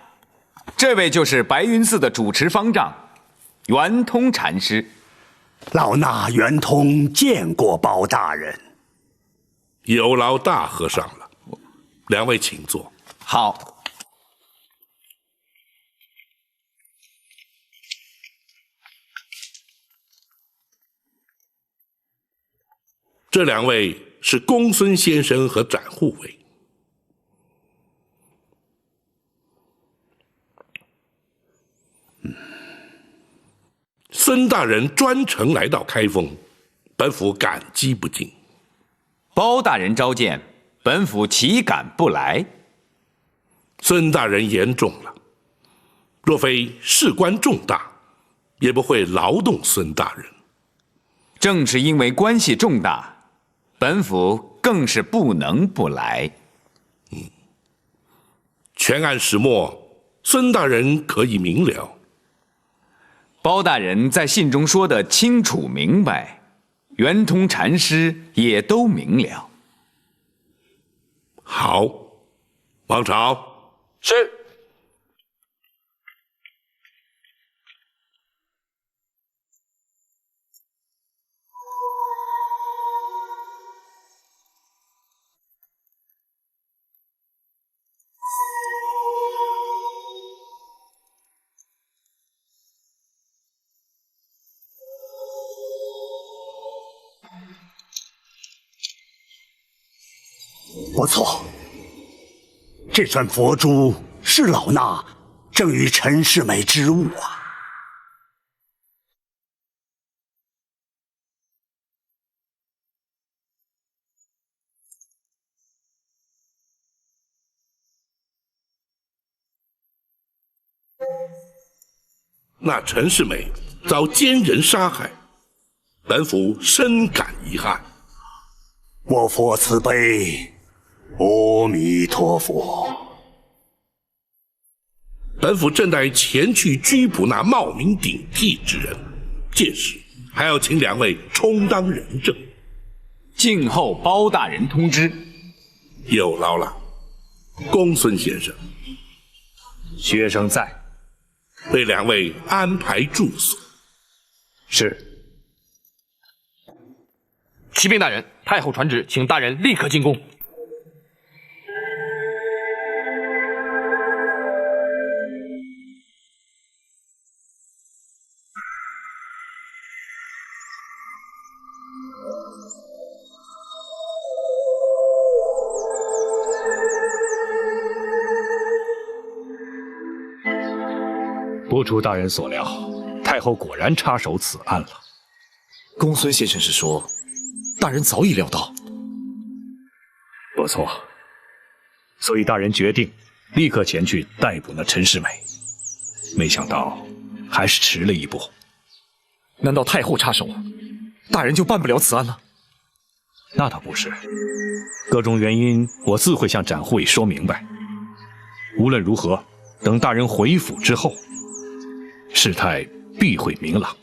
这位就是白云寺的主持方丈，圆通禅师。老衲圆通见过包大人。有劳大和尚了，两位请坐。好。这两位是公孙先生和展护卫。孙大人专程来到开封，本府感激不尽。包大人召见，本府岂敢不来？孙大人言重了，若非事关重大，也不会劳动孙大人。正是因为关系重大，本府更是不能不来。全案始末，孙大人可以明了。包大人在信中说的清楚明白，圆通禅师也都明了。好，王朝。是。不错，这尊佛珠是老衲赠予陈世美之物啊。那陈世美遭奸人杀害，本府深感遗憾。我佛慈悲，阿弥陀佛。本府正待前去拘捕那冒名顶替之人，届时还要请两位充当人证。静候包大人通知。有劳了，公孙先生。学生在，为两位安排住所。是。启禀大人，太后传旨，请大人立刻进宫。不出大人所料，太后果然插手此案了。公孙先生是说，大人早已料到。不错，所以大人决定立刻前去逮捕那陈世美。没想到还是迟了一步。难道太后插手，大人就办不了此案了？那倒不是，各种原因我自会向展护卫说明白。无论如何，等大人回府之后，事态必会明朗。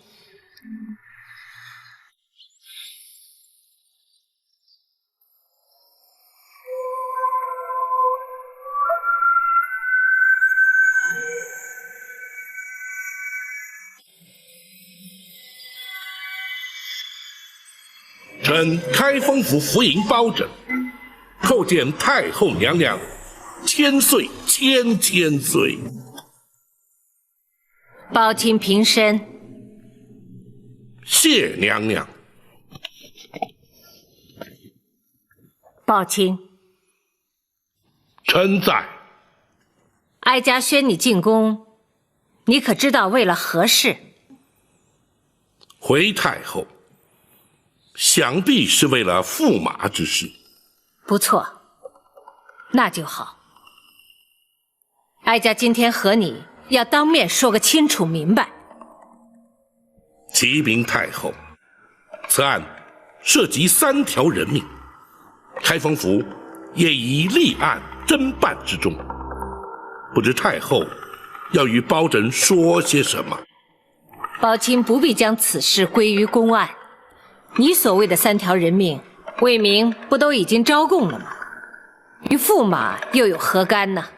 臣开封府福营包拯，叩见太后娘娘，千岁千岁。包钦平身。谢娘娘。包钦，臣在。哀家宣你进宫，你可知道为了何事？回太后，想必是为了驸马之事。不错，那就好。哀家今天和你要当面说个清楚明白。启禀太后，此案涉及3条人命，开封府也已立案侦办之中，不知太后要与包拯说些什么？包钦不必将此事归于公案。你所谓的3条人命，魏明不都已经招供了吗？与驸马又有何干呢？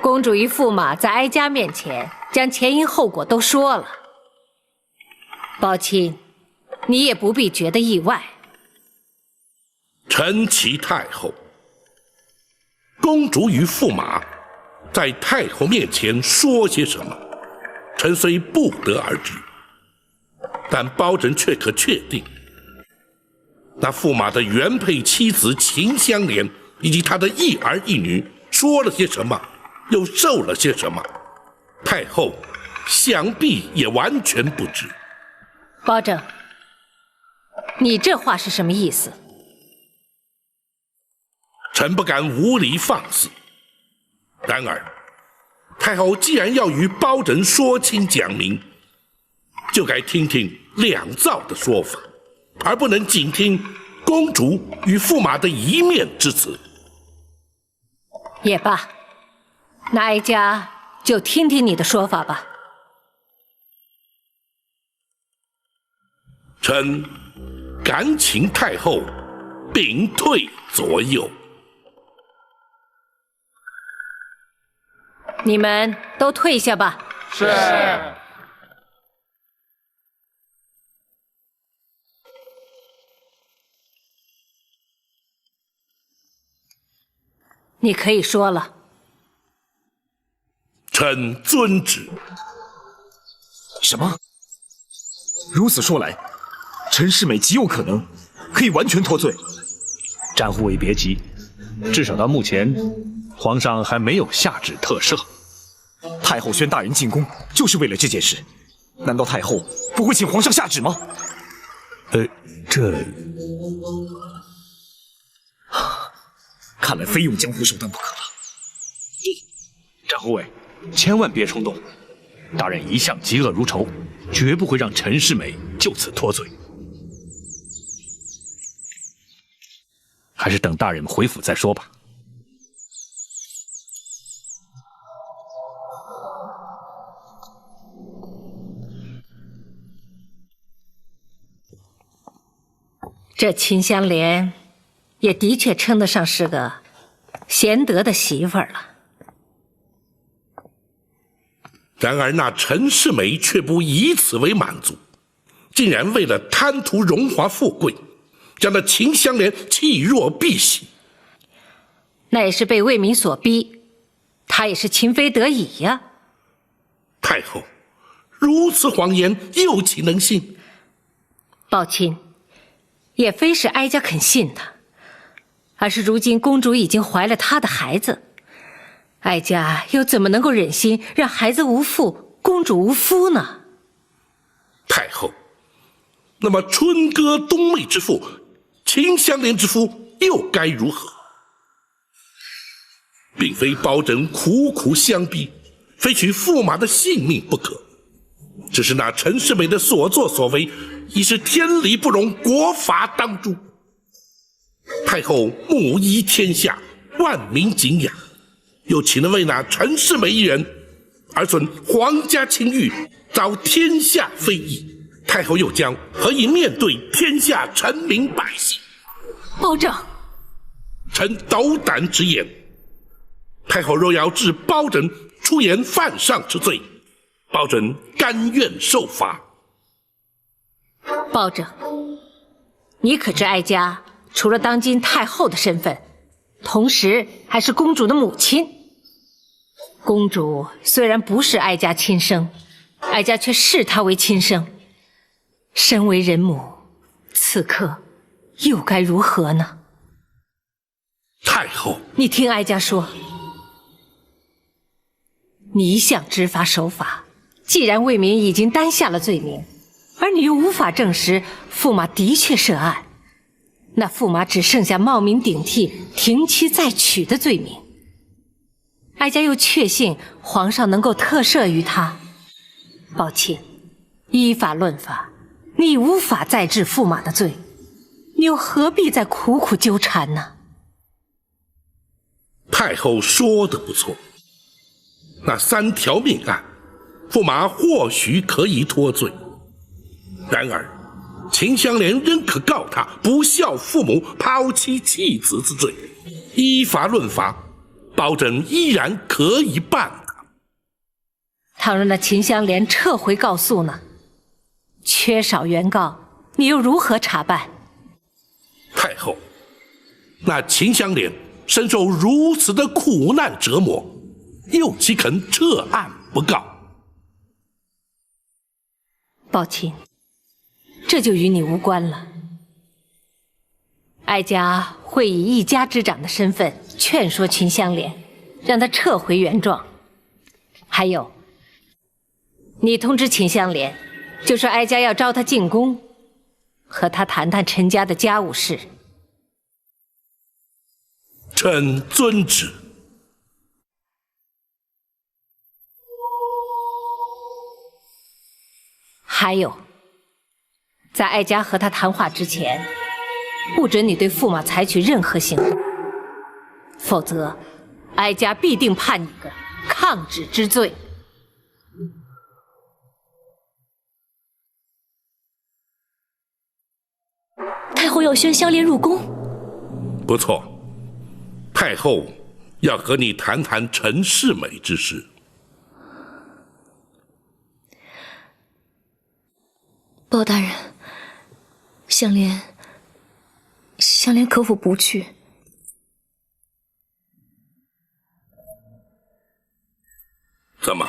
公主与驸马在哀家面前将前因后果都说了，宝卿，你也不必觉得意外。陈齐太后，公主与驸马在太后面前说些什么，臣虽不得而知，但包拯却可确定，那驸马的原配妻子秦香莲以及他的一儿一女说了些什么，又受了些什么，太后想必也完全不知。包拯，你这话是什么意思？臣不敢无理放肆。然而，太后既然要与包拯说清讲明，就该听听两造的说法，而不能仅听公主与驸马的一面之词。也罢，那哀家就听听你的说法吧。臣敢请太后屏退左右。你们都退下吧。是。你可以说了。臣遵旨。什么？如此说来，陈世美极有可能可以完全脱罪。詹护卫别急，至少到目前，皇上还没有下旨特赦。太后宣大人进宫，就是为了这件事。难道太后不会请皇上下旨吗？这……看来非用江湖手段不可了。詹护卫，千万别冲动。大人一向嫉恶如仇，绝不会让陈世美就此脱罪。还是等大人回府再说吧。这秦香莲也的确称得上是个贤德的媳妇儿了。然而那陈世美却不以此为满足，竟然为了贪图荣华富贵，将那秦香莲弃若敝屣。那也是被魏民所逼，他也是情非得已呀。太后，如此谎言又岂能信？宝卿，也非是哀家肯信他，而是如今公主已经怀了他的孩子，哀家又怎么能够忍心让孩子无父，公主无夫呢？太后，那么春歌冬媚之妇，秦香莲之夫又该如何？并非包拯苦苦相逼，非取驸马的性命不可，只是那陈世美的所作所为，已是天理不容，国法当诛。太后母仪天下，万民敬仰，又岂能为那陈世美一人而损皇家清誉，遭天下非议？太后又将何以面对天下臣民百姓？包拯，臣斗胆直言，太后若要治包拯出言犯上之罪，包拯甘愿受罚。包拯，你可知哀家除了当今太后的身份，同时还是公主的母亲。公主虽然不是哀家亲生，哀家却视她为亲生。身为人母，此刻又该如何呢？太后，你听哀家说，你一向知法守法，既然魏民已经担下了罪名，而你又无法证实驸马的确涉案，那驸马只剩下冒名顶替、停妻再娶的罪名。哀家又确信皇上能够特赦于他。抱歉，依法论法，你无法再治驸马的罪，你又何必再苦苦纠缠呢？太后说得不错，那3条命案，驸马或许可以脱罪。然而，秦香莲仍可告他不孝父母、抛妻弃子之罪，依法论法，包拯依然可以办他。倘若那秦香莲撤回告诉呢？缺少原告，你又如何查办？太后，那秦香莲深受如此的苦难折磨，又岂肯撤案不告？宝琴，这就与你无关了。哀家会以一家之长的身份劝说秦香莲，让她撤回原状。还有，你通知秦香莲，就说哀家要召她进宫，和她谈谈陈家的家务事。臣遵旨。还有，在哀家和他谈话之前，不准你对驸马采取任何行动，否则哀家必定判你个抗旨之罪。太后要宣香莲入宫，不错，太后要和你谈谈陈世美之事。包大人，香莲可否不去？怎么，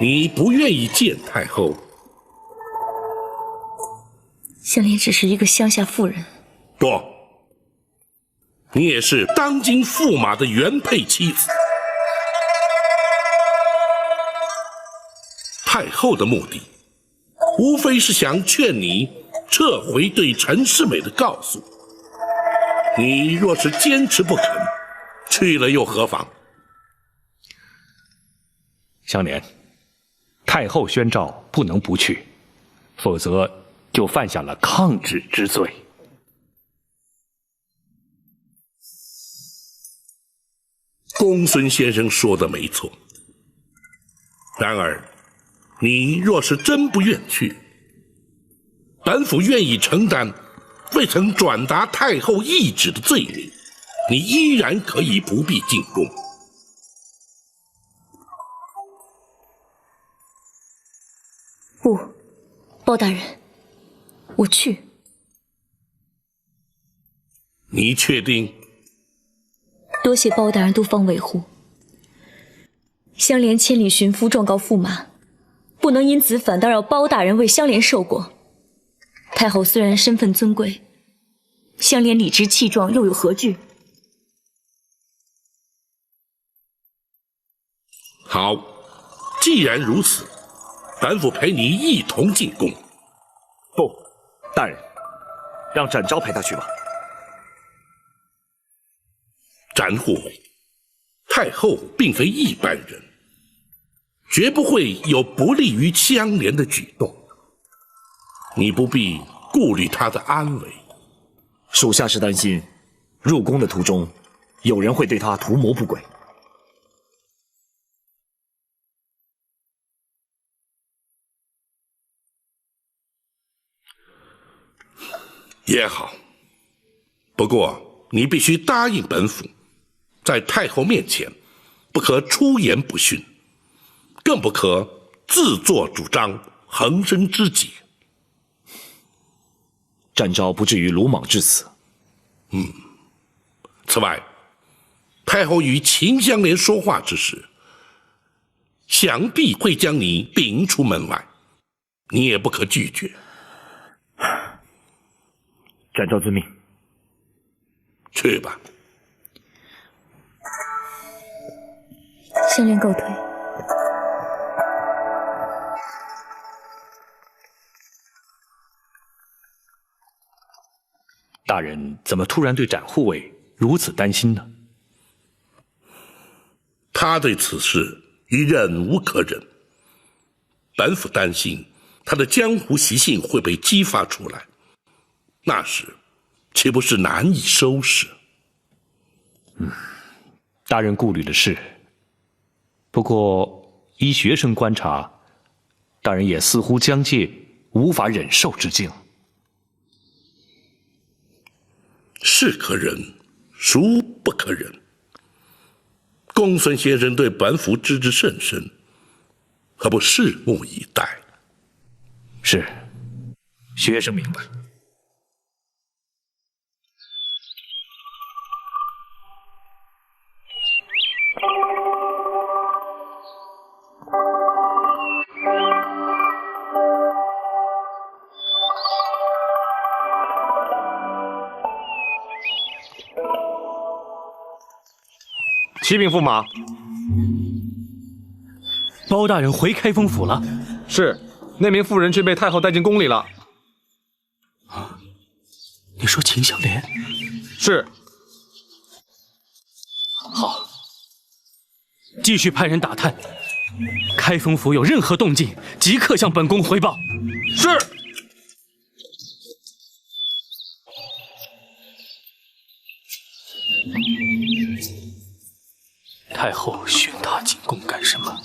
你不愿意见太后？香莲只是一个乡下妇人。不，你也是当今驸马的原配妻子。太后的目的，无非是想劝你撤回对陈世美的告诉。你若是坚持不肯，去了又何妨？香莲，太后宣诏不能不去，否则就犯下了抗旨之罪。公孙先生说的没错。然而，你若是真不愿去，本府愿意承担未曾转达太后懿旨的罪名，你依然可以不必进宫。不，包大人，我去。你确定？多谢包大人多方维护。香莲千里寻夫状告驸马，不能因此反倒让包大人为香莲受过。太后虽然身份尊贵，香莲理直气壮又有何惧？好，既然如此，本府陪你一同进宫。不，大人，让展昭陪他去吧。展护卫，太后并非一般人，绝不会有不利于香莲的举动。你不必顾虑她的安危。属下是担心，入宫的途中，有人会对他图谋不轨。也好，不过你必须答应本府，在太后面前，不可出言不逊，更不可自作主张，横生枝节。展昭不至于鲁莽至此。此外，太后与秦香莲说话之时，想必会将你顶出门外，你也不可拒绝。展昭遵命。去吧。香莲告退。大人怎么突然对展护卫如此担心呢？他对此事已忍无可忍，本府担心他的江湖习性会被激发出来，那时岂不是难以收拾？大人顾虑的是，不过依学生观察，大人也似乎将介无法忍受之境。是可忍，孰不可忍？公孙先生对本府知之甚深，何不拭目以待？是，学生明白。启禀驸马，包大人回开封府了。是，那名妇人却被太后带进宫里了。啊，你说秦香莲？是。好，继续派人打探，开封府有任何动静，即刻向本宫回报。是。太后宣他进宫干什么？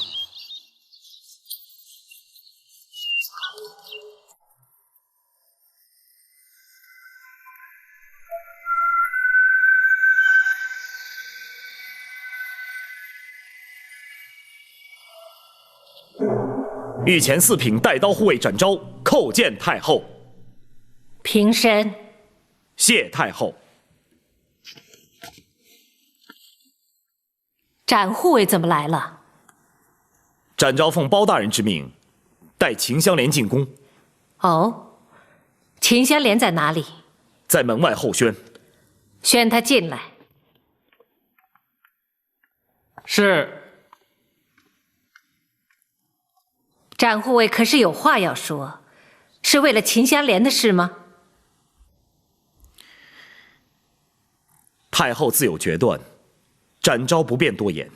御前四品带刀护卫展昭叩见太后。平身。谢太后。展护卫怎么来了？展昭奉包大人之命，带秦香莲进宫。哦，秦香莲在哪里？在门外候宣。宣她进来。是。展护卫可是有话要说，是为了秦香莲的事吗？太后自有决断，展昭不便多言。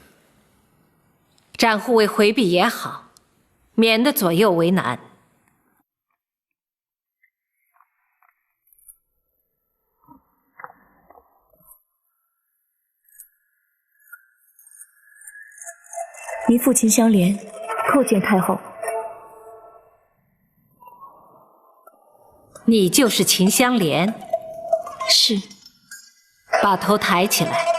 展护卫回避也好，免得左右为难。姨父秦香莲叩见太后。你就是秦香莲？是。把头抬起来。